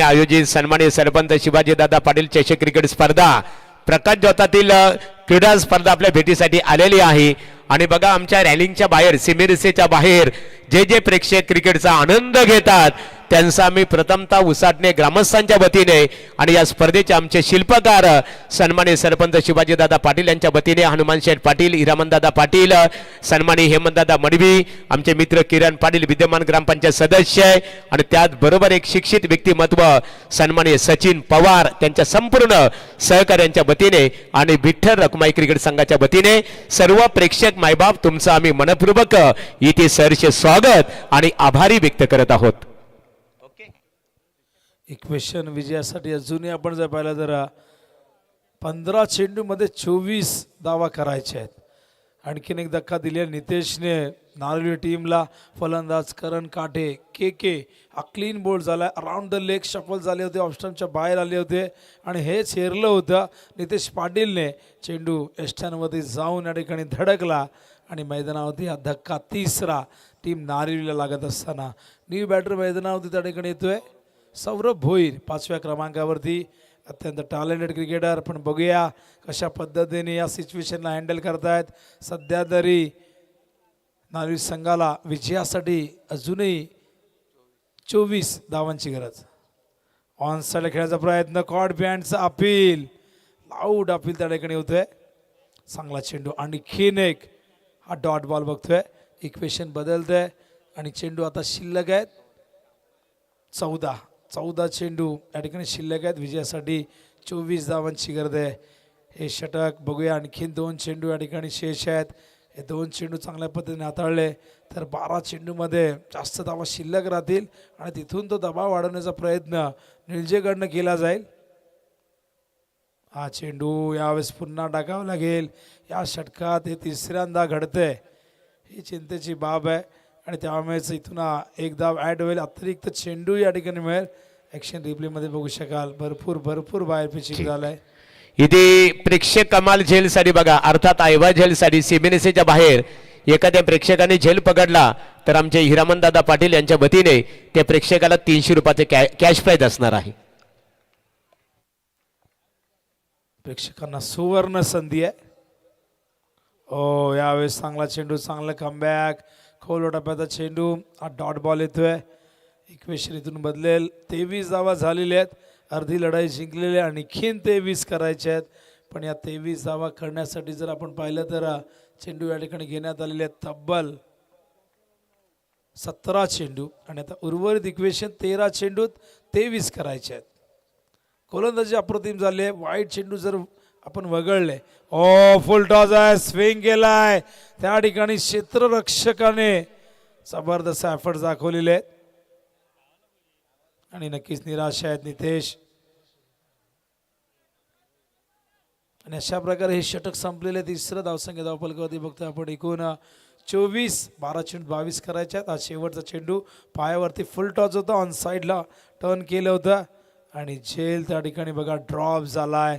आयोजित सन्माननीय सरपंच शिवाजीदादा पाटील चषक क्रिकेट स्पर्धा प्रकाश ज्योतातील क्रीडा स्पर्धा आपल्या भेटीसाठी आलेली आहे. आणि बघा आमच्या रॅलिंगच्या बाहेर सिमेरिसेच्या बाहेर जे प्रेक्षक क्रिकेटचा आनंद घेतात त्यांचा मी प्रथमतः उसाटणे ग्रामस्थांच्या वतीने आणि या स्पर्धेचे आमचे शिल्पकार सन्माननीय सरपंच शिवाजीदादा पाटील यांच्या वतीने हनुमान शेठ पाटील, हिरामनदादा पाटील, सन्माननीय हेमंतदादा मडवी, आमचे मित्र किरण पाटील विद्यमान ग्रामपंचायत सदस्य आणि त्याचबरोबर एक शिक्षित व्यक्तिमत्व सन्माननीय सचिन पवार त्यांच्या संपूर्ण सहकार्यांच्या वतीने आणि विठ्ठल रखुमाई क्रिकेट संघाच्या वतीने सर्व प्रेक्षक मायबाप तुमचं आम्ही मनपूर्वक इथे सहर्ष स्वागत आणि आभारी व्यक्त करत आहोत. इक्वेशन विजयासाठी अजूनही आपण जर पाहिलं तर 15 चेंडूमध्ये 24 धावा करायच्या आहेत. आणखीन एक धक्का दिलेला नितेशने नारळी टीमला. फलंदाज करण काठे के हा क्लीन बोल्ड झाला. अराउंड द लेग शफल झाले होते, ऑप्शनच्या बाहेर आले होते आणि हेच हेरलं होतं. नितेश पाटीलने चेंडू एस्टॅनवरती जाऊन या ठिकाणी धडकला आणि मैदानावरती हा धक्का तिसरा टीम नारिवलीला लागत असताना. न्यू बॅटर मैदानावरती त्या ठिकाणी येतोय सौरभ भोईर 5व्या क्रमांकावरती. अत्यंत टॅलेंटेड क्रिकेटर. पण बघूया कशा पद्धतीने या सिच्युएशनला हँडल करतायत. सध्या तरी नारिवली संघाला विजयासाठी अजूनही 24 धावांची गरज. ऑन साइड खेळायचा प्रयत्न. कॉड बँडचा अपील. लाऊड अपील त्या ठिकाणी होतोय. चांगला चेंडू. आणखीन एक हा डॉट बॉल बघतोय. इक्वेशन बदलतंय आणि चेंडू आता शिल्लक आहेत 14 चेंडू या ठिकाणी शिल्लक आहेत. विजयासाठी 24 धावांची गरज आहे. हे षटक बघूया. आणखीन 2 चेंडू या ठिकाणी शेष आहेत. हे 2 चेंडू चांगल्या पद्धतीने हाताळले तर 12 चेंडूमध्ये जास्त धावा शिल्लक राहतील आणि तिथून तो दबाव वाढवण्याचा प्रयत्न निलजेकडनं केला जाईल. हा चेंडू यावेळेस पुन्हा टाकावा लागेल. या षटकात हे तिसऱ्यांदा घडतंय, ही चिंतेची बाब आहे. आणि त्यामुळेच इथून एक धाव ॲड होईल. अतिरिक्त चेंडू या ठिकाणी मिळेल. ॲक्शन रिप्लेमध्ये बघू शकाल भरपूर बाहेर पिचिंग झालंय. इथे प्रेक्षक कमाल झेलसाठी बघा, अर्थात आयवा झेलसाठी सीमेनेसेच्या बाहेर एखाद्या प्रेक्षकाने झेल पकडला तर आमचे हिरामन दादा पाटील यांच्या वतीने त्या प्रेक्षकाला 300 रुपयाचे कॅश प्राइज असणार आहे. प्रेक्षकांना सुवर्ण संधी आहे. ओ यावेळेस चांगला चेंडू, चांगला कमबॅक, खोल टप्प्याचा चेंडू. हा डॉट बॉल येतोय. इक्वेशन इथून बदलेल. 23 धावा झालेल्या आहेत. अर्धी लढाई जिंकलेली आहे. आणखीन 23 करायचे आहेत. पण या 23 धावा करण्यासाठी जर आपण पाहिलं तर चेंडू या ठिकाणी घेण्यात आलेले आहेत तब्बल 17 चेंडू. आणि आता उर्वरित इक्वेशन 13 चेंडूत 23 करायचे आहेत. गोलंदाजी अप्रतिम झाले. वाईट चेंडू जर आपण वगळले. ओ फुल टॉस आहे, स्विंग केलाय. त्या ठिकाणी क्षेत्ररक्षकाने जबरदस्त एफर्ट दाखवलेले आहेत. आणि नक्कीच निराशा आहेत नितेश. आणि अशा प्रकारे हे षटक संपलेले. तिसरं धावसंख्या धावफलकावरती बघतोय आपण. एकूण 24, 12 चेंडू 22 करायचे आहेत. आज शेवटचा चेंडू पायावरती फुल टॉस होता, ऑन साईडला टर्न केलं होतं. आणि झेल त्या ठिकाणी बघा ड्रॉप झालाय.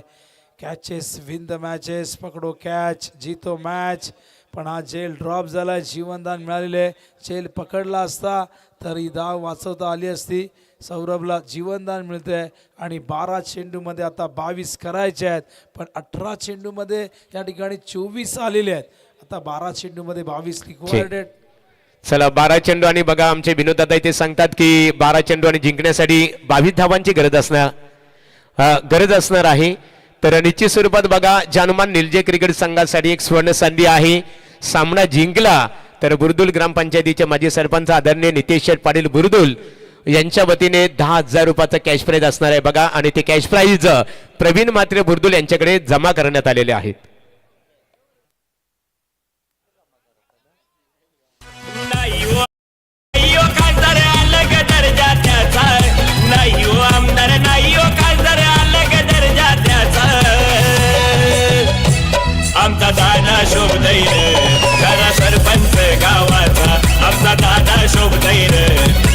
कॅचेस विन द मॅचेस, पकडो कॅच जीतो मॅच. पण हा झेल ड्रॉप झालाय. जीवनदान मिळालेले. झेल पकडला असता तर ही धाव वाचवता आली असती. सौरभला जीवनदान मिळतंय. आणि 12 चेंडूमध्ये आता 22 करायचे आहेत. पण 18 चेंडूमध्ये या ठिकाणी 24 आलेले आहेत. आता 12 चेंडूमध्ये 22 रिक्वायर्ड आहेत. चला 12 चेंडू. आणि बघा आमचे विनोद दादा इथे सांगतात की 12 चेंडू आणि जिंकण्यासाठी 22 धावांची गरज असणार आहे. तर निश्चित स्वरूपात बघा जानुमान निलजे क्रिकेट संघासाठी एक स्वर्ण संधी आहे. सामना जिंकला तर बुरदुल ग्रामपंचायतीचे माजी सरपंच आदरणीय नितेश शेठ पाटील बुरदुल यांच्या वतीने 10,000 रुपयाचा कॅश प्राइज असणार आहे बघा. आणि ते कॅश प्राइज प्रवीण म्हात्रे बुरदुल यांच्याकडे जमा करण्यात आलेले आहेत. नाही हो खासदार अलग दर्जा त्याचा, नाही हो आमदार, नाही हो खासदार अलग दर्जा त्याचा. आमचा दादा शोभदैर करा सरपंच गावाचा, आमचा दादा शोभदैर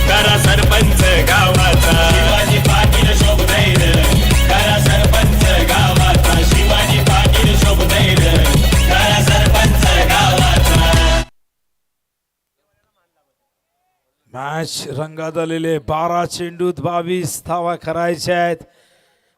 करा सरपंच गावाचा. शिवाजी पाटील शोभदैर करा सरपंच गावाचा, शिवाजी पाटील शोभदैर करा सरपंच गावाचा. मॅच रंगात आलेले. 12 चेंडूत 22 धावा करायच्या आहेत.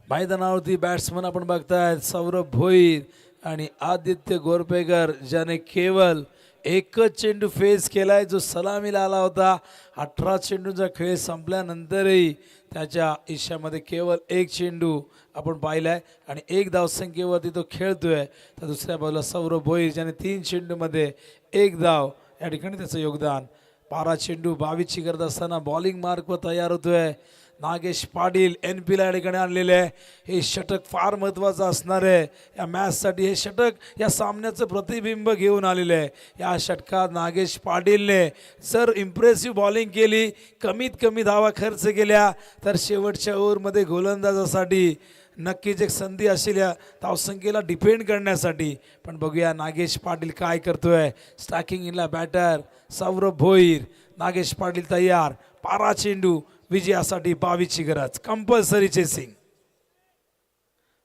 मैदानावरती बॅट्समन आपण बघतायत सौरभ भोईर आणि आदित्य गोरपेकर, ज्याने केवळ एकच चेंडू फेस केलाय जो सलामीला आला होता. 18 चेंडूचा खेळ संपल्यानंतरही त्याच्या आयुष्यामध्ये केवळ एक चेंडू आपण पाहिलाय आणि एक धावसंख्येवरती तो खेळतोय. तर दुसऱ्या बाजूला सौरभ भोईर, ज्याने 3 चेंडूमध्ये 1 धाव या ठिकाणी त्याचं योगदान. 12 चेंडू 22ची करत असताना बॉलिंग मार्कवर तयार होतोय नागेश पाटील. NP ला या ठिकाणी आणलेले आहे. हे षटक फार महत्त्वाचं असणार आहे या मॅचसाठी. हे षटक या सामन्याचं प्रतिबिंब घेऊन आलेलं आहे. या षटकात नागेश पाटीलने जर इम्प्रेसिव्ह बॉलिंग केली, कमीत कमी धावा खर्च केल्या, तर शेवटच्या ओव्हरमध्ये गोलंदाजासाठी नक्कीच एक संधी असेल या धावसंख्येला डिपेंड करण्यासाठी. पण बघूया नागेश पाटील काय करतोय. स्ट्रायकिंग इनला बॅटर सौरभ भोईर. नागेश पाटील तयार. 12 चेंडू विजयासाठी 22ची गरज. Compulsory chasing.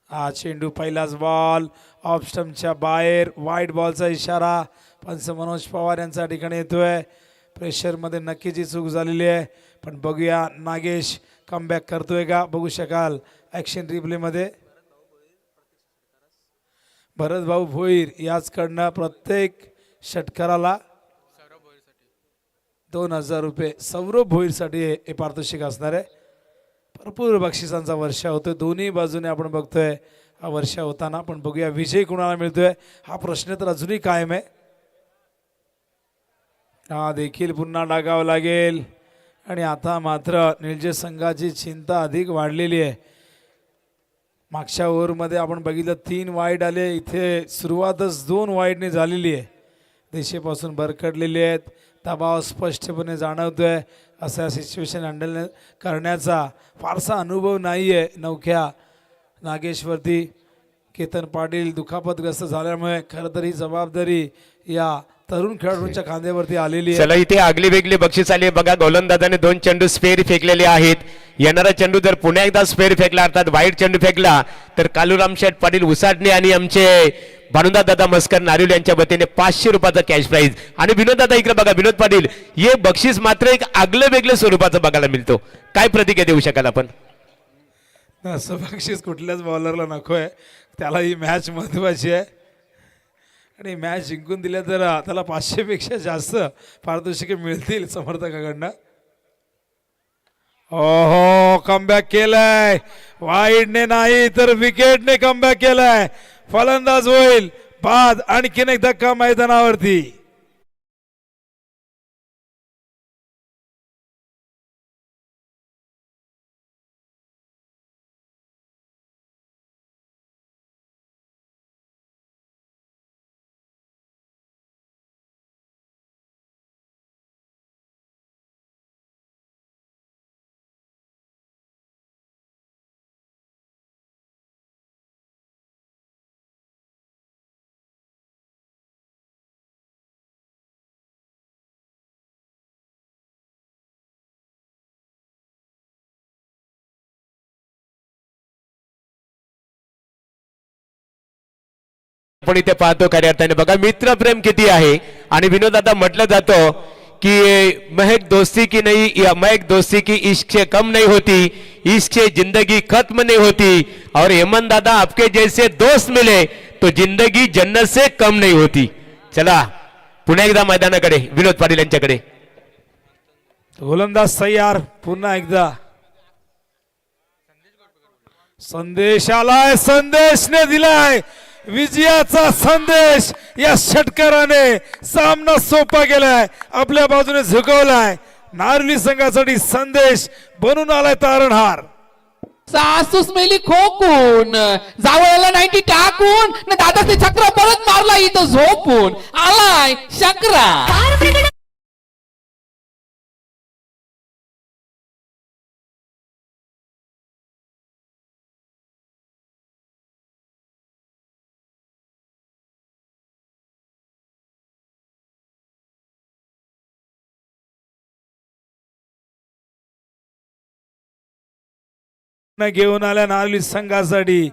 हा चेंडू पहिलाच बॉल ऑफ स्टंपच्या बाहेर. वाईट बॉलचा इशारा पंच मनोज पवार यांच्या ठिकाणी येतोय. प्रेशरमध्ये नक्कीच ही चूक झालेली आहे. पण बघूया नागेश कमबॅक करतोय का, बघू शकाल ॲक्शन रिप्लेमध्ये. भरत भाऊ भोईर याचकडनं प्रत्येक षटकाराला 2,000 रुपये सौरभ भोईरसाठी हे पारितोषिक असणार आहे. भरपूर बक्षिसांचा वर्षा होतोय. दोन्ही बाजूने आपण बघतोय हा वर्षा होताना. पण बघूया विजय कुणाला मिळतोय हा प्रश्न तर अजूनही कायम आहे. हा देखील पुन्हा टाकावं लागेल. आणि आता मात्र निलजे संघाची चिंता अधिक वाढलेली आहे. मागच्या ओव्हरमध्ये आपण बघितलं 3 वाईड आले. इथे सुरुवातच 2 वाईडने झालेली आहे. दिशेपासून भरकटलेले आहेत. दबाव स्पष्टपणे जाणवतोय. अशा सिच्युएशन हँडल करण्याचा फारसा अनुभव नाही आहे नवख्या नागेशवरती. केतन पाटील दुखापतग्रस्त झाल्यामुळे खरं तर ही जबाबदारी या तरुण खेळाडूंच्या खांद्यावरती आलेली आहे. चला इथे आगली वेगळी बक्षीस आली बघा. गोलंदाजाने 2 चेंडू स्पेअर फेकलेले आहेत. येणारा चेंडू जर पुन्हा एकदा स्पेअर फेकला अर्थात वाईट चेंडू फेकला तर कालूराम शेठ पाटील उसाडणे आणि आमचे भानुदा दादा मस्कर नारिवली यांच्या वतीने 500 रुपयाचा कॅश प्राइज. आणि विनोद दादा इकडे बघा. विनोद पाटील हे बक्षीस मात्र एक आगलं वेगळं स्वरूपाचं बघायला मिळतो. काय प्रतिक्रिया देऊ शकाल आपण? असं बक्षीस कुठल्याच बॉलरला नको आहे. त्याला ही मॅच महत्वाची आहे आणि मॅच जिंकून दिल्या तर त्याला 500 पेक्षा जास्त पारितोषिके मिळतील समर्थकाकडनं. ओहो कमबॅक केलाय वाईडने नाही तर विकेटने कमबॅक केलाय. फलंदाज होईल बाद. आणखीन एक धक्का मैदानावरती. आपण इथे पाहतो खऱ्या अर्थाने बघा मित्रप्रेम किती आहे. आणि विनोद आता म्हटलं जातं कि महक दोस्ती की नहीं, महक दोस्ती की इश्क से कम नहीं होती, इश्क से जिंदगी खत्म नहीं होती. और हेमंत दादा आपके जैसे दोस्त मिले तो जिंदगी जन्नत से कम नहीं होती. चला पुन्हा एकदा मैदानाकडे विनोद पाटील यांच्याकडे. गोलंदाज तयार. पुन्हा एकदा संदेश आलाय. संदेशने दिलाय विजयाचा संदेश. या षटकाराने सामना सोपा केलाय. आपल्या बाजूने झुकवलाय. नारळी संघासाठी संदेश बनून आलाय तारणहार. सासूस मेली खोकून जावळाला 90 टाकून न दादाचे चक्र परत मारला इथं झोपून आलाय चक्रा. कार प्रगट घेऊन आल्या नारळी संघासाठी.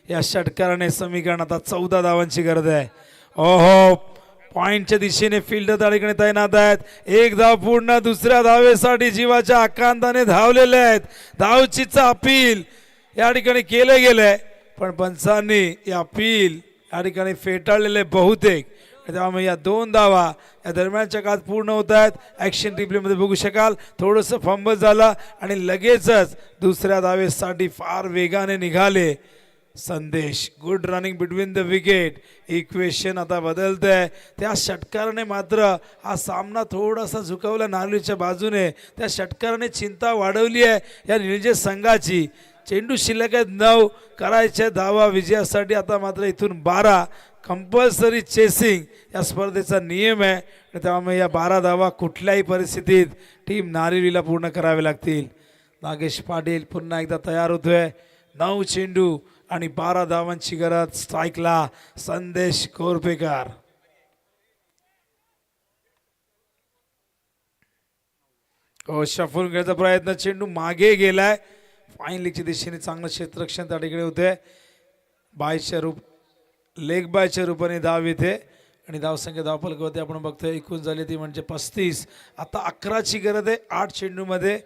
या षटकाराने समीकरण आता 14 धावांची गरज आहे. ओहो पॉइंटच्या दिशेने फिल्डर त्या ठिकाणी तैनात आहेत. एक धाव पूर्ण. दुसऱ्या धावेसाठी जीवाच्या आकांताने धावलेले आहेत. धावचीचा अपील या ठिकाणी केले गेले पण पंचांनी या अपील या ठिकाणी फेटाळलेले बहुतेक. त्यामुळे या 2 धावा या दरम्यानच्या काळात पूर्ण होत आहेत. ॲक्शन रिप्लेमध्ये बघू शकाल थोडंसं फंबल झालं आणि लगेचच दुसऱ्या धावेसाठी फार वेगाने निघाले संदेश. Good running between the wicket. Equation आता बदलतंय. त्या षटकाराने मात्र हा सामना थोडासा झुकवला नारळीच्या बाजूने. त्या षटकाराने चिंता वाढवली आहे या निळजे संघाची. चेंडू शिल्लक आहेत 9. करायच्या धावा विजयासाठी आता मात्र इथून 12. कंपल्सरी चेसिंग या स्पर्धेचा नियम आहे. त्यामुळे या 12 धावा कुठल्याही परिस्थितीत टीम नारिवलीला पूर्ण करावे लागतील. नागेश पाटील पुन्हा एकदा तयार होतोय. 9 चेंडू आणि 12 धावांची गरज. स्ट्राईकला संदेश कोरपेकर. शफून घ्यायचा प्रयत्न. चेंडू मागे गेलाय. फाईन लीगच्या दिशेने चांगलं क्षेत्ररक्षण त्या ठिकाणी होते. बायच्या रूप लेग बायच्या रूपाने धाव येते आणि धावसंख्या धावफलकावरती आपण बघतोय एकूण झाली ती म्हणजे 35. आता 11ची गरज आहे 8 चेंडूमध्ये.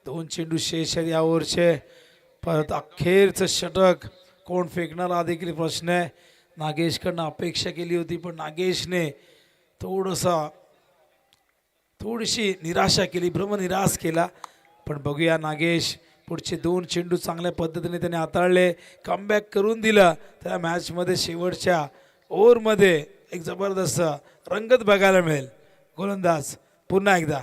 2 चेंडू शेष आहेत या ओव्हरचे. परत अखेरचं षटक कोण फेकणार हा देखील प्रश्न आहे. नागेशकडनं अपेक्षा केली होती पण नागेशने थोडीशी निराशा केली. भ्रमनिराश केला. पण बघूया नागेश पुढचे 2 चेंडू चांगल्या पद्धतीने त्याने हाताळले. कमबॅक करून दिलं. त्या मॅचमध्ये शेवटच्या ओव्हरमध्ये एक जबरदस्त रंगत बघायला मिळेल. गोलंदाज पुन्हा एकदा.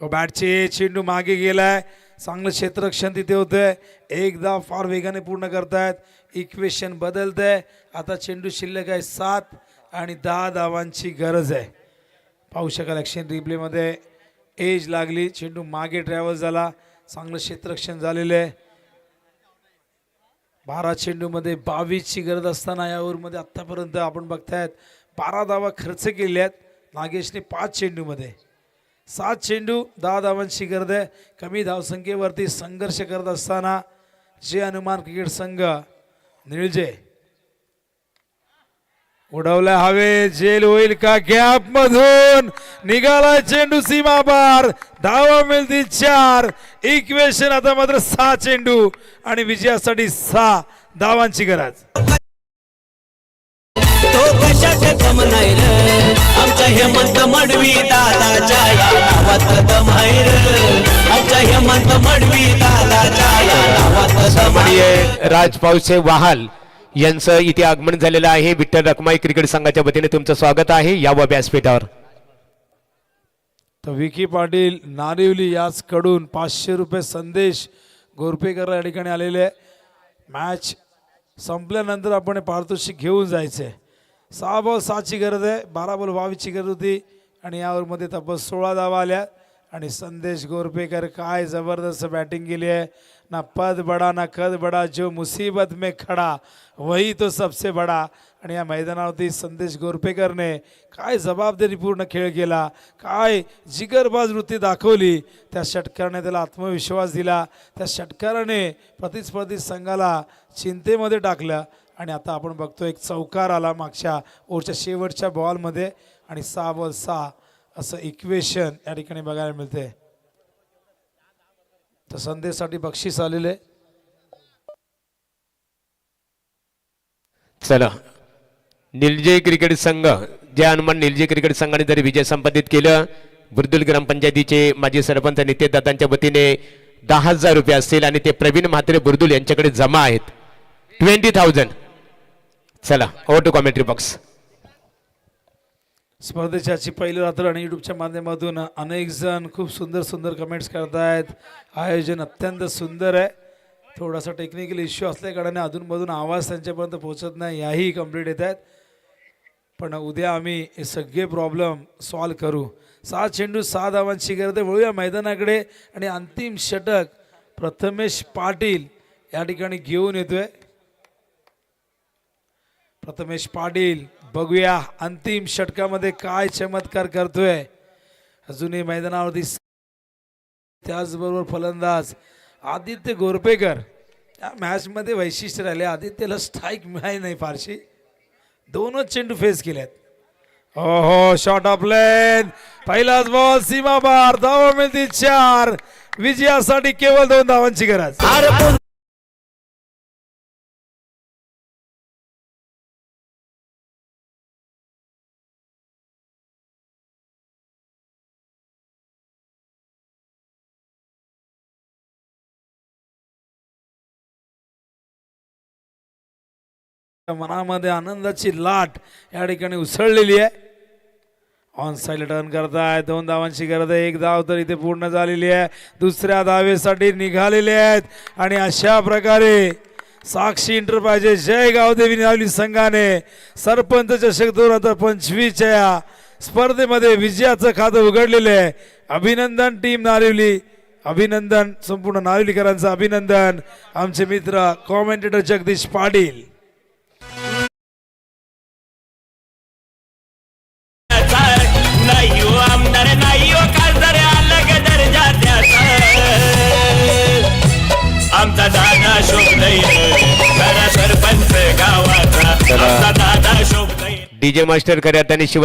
बॅटचे चेंडू मागे गेलाय. चांगलं क्षेत्ररक्षण तिथे होतंय. एक धाव फार वेगाने पूर्ण करतायत. इक्वेशन बदलतंय. आता चेंडू शिल्लक आहे 7 आणि 10 धावांची गरज आहे. पाहू शकाल ॲक्शन रिप्लेमध्ये एज लागली. चेंडू मागे ट्रॅव्हल झाला. चांगलं क्षेत्ररक्षण झालेलं आहे. 12 चेंडूमध्ये 22ची गरज असताना या ओव्हरमध्ये आतापर्यंत आपण बघतायत 12 धावा खर्च केल्या आहेत. नागेशने 5 चेंडूमध्ये 7 चेंडू 10 धावांची गरज आहे. कमी धावसंख्येवरती संघर्ष करत असताना जे हनुमान क्रिकेट संघ निळजे उडवल्या हवे, जेल होईल का? गॅप मधून निघालाय चेंडू सीमा पार, धावा मिळतील 4. इक्वेशन आता मात्र 6 चेंडू आणि विजयासाठी 6 धावांची गरज. तो कशात कम नाही रे, आमच्या हेमंत मडवी दादाच्या या नावात दम आहे रे, आमच्या हेमंत मडवी दादाच्या या नावात दम आहे. सन्माननीय राजपावसे वाहाल यांचं इथे आगमन झालेलं आहे. विठ्ठल रखमाई क्रिकेट संघाच्या वतीने तुमचं स्वागत आहे या व्यासपीठावर. तर विकी पाटील नारिवली याच कडून 500 रुपये संदेश गोरपेकर या ठिकाणी आलेले. मॅच संपल्यानंतर आपण पारितोषिक घेऊन जायचे. 6 बॉल 7ची गरज आहे, 12 बॉल 22ची गरज होती आणि या ओव्हरमध्ये तब्बल 16 धावा आल्या. आणि संदेश गोरपेकर काय जबरदस्त बॅटिंग केली आहे. ना पद बडा ना कद बडा, जो मुसीबत में खडा वही तो सबसे बडा. आणि या मैदानावरती संदेश गोरपेकरने काय जबाबदारीपूर्ण खेळ केला, काय जिगरबाज वृत्ती दाखवली. त्या षटकाराने त्याला आत्मविश्वास दिला, त्या षटकाराने प्रतिस्पर्धी संघाला चिंतेमध्ये टाकलं. आणि आता आपण बघतो एक चौकार आला मागच्या ओव्हरच्या शेवटच्या बॉलमध्ये आणि 6 बॉल 6 असं इक्वेशन या ठिकाणी बघायला मिळते. तर संदेशसाठी बक्षीस आलेले. चला, निलजे क्रिकेट संघ, जे हनुमान निलजे क्रिकेट संघाने जरी विजय संपादित केलं. बुर्दुल ग्रामपंचायतीचे माजी सरपंच नित्यदातांच्या वतीने 10,000 रुपये असतील आणि ते प्रवीण म्हात्रे बुर्दुल यांच्याकडे जमा आहेत 20,000. चला, ओव्हर टू कॉमेंट्री बॉक्स. स्पर्धेची आजची पहिली रात्र आणि युट्यूबच्या माध्यमातून अनेक जण खूप सुंदर सुंदर कमेंट्स करतायत. आयोजन अत्यंत सुंदर आहे. थोडासा टेक्निकल इश्यू असल्या कारणाने अधूनमधून आवाज त्यांच्यापर्यंत पोहोचत नाही, याही कंप्लीट येत आहेत. पण उद्या आम्ही हे सगळे प्रॉब्लेम सॉल्व करू. 6 चेंडू 6 धावांची गरज आहे. वळूया मैदानाकडे आणि अंतिम षटक प्रथमेश पाटील या ठिकाणी घेऊन येतोय. प्रथमेश पाटील बघूया अंतिम षटकामध्ये काय चमत्कार करतोय. अजूनही मैदानावरती त्याचबरोबर फलंदाज आदित्य गोरपेकर. या मॅचमध्ये वैशिष्ट्य राहिले, आदित्यला स्ट्राईक मिळाली नाही फारशी, 2च चेंडू फेस केलेत. ओहो, शॉट ऑफ लेन, पहिलाच बॉल सीमा पार, धावा मिळतील 4. विजयासाठी केवळ 2 धावांची गरज. मनामध्ये आनंदाची लाट या ठिकाणी उसळलेली आहे. ऑन साइड टर्न करताय, 2 धावांची गरज आहे. 1 धाव तर इथे पूर्ण झालेली आहे, दुसऱ्या धावेसाठी निघालेले आहेत. आणि अशा प्रकारे साक्षी एंटरप्राइजेस जय गावदेवी नावली संघाने सरपंच चषक 2025च्या या स्पर्धेमध्ये विजयाचं खातं उघडलेलं आहे. अभिनंदन टीम नारिवली, अभिनंदन संपूर्ण नारिवलीकरांचं अभिनंदन. आमचे मित्र कॉमेंटेटर जगदीश पाटील. नाही हो आमदार, नाही हो खासदार, अलग दर्जा त्याचा. आमचा दादा शोभलय खरा सरपंच गावाचा, आमचा दादा शोभलय. डीजे मास्टर खऱ्या आणि शिवाय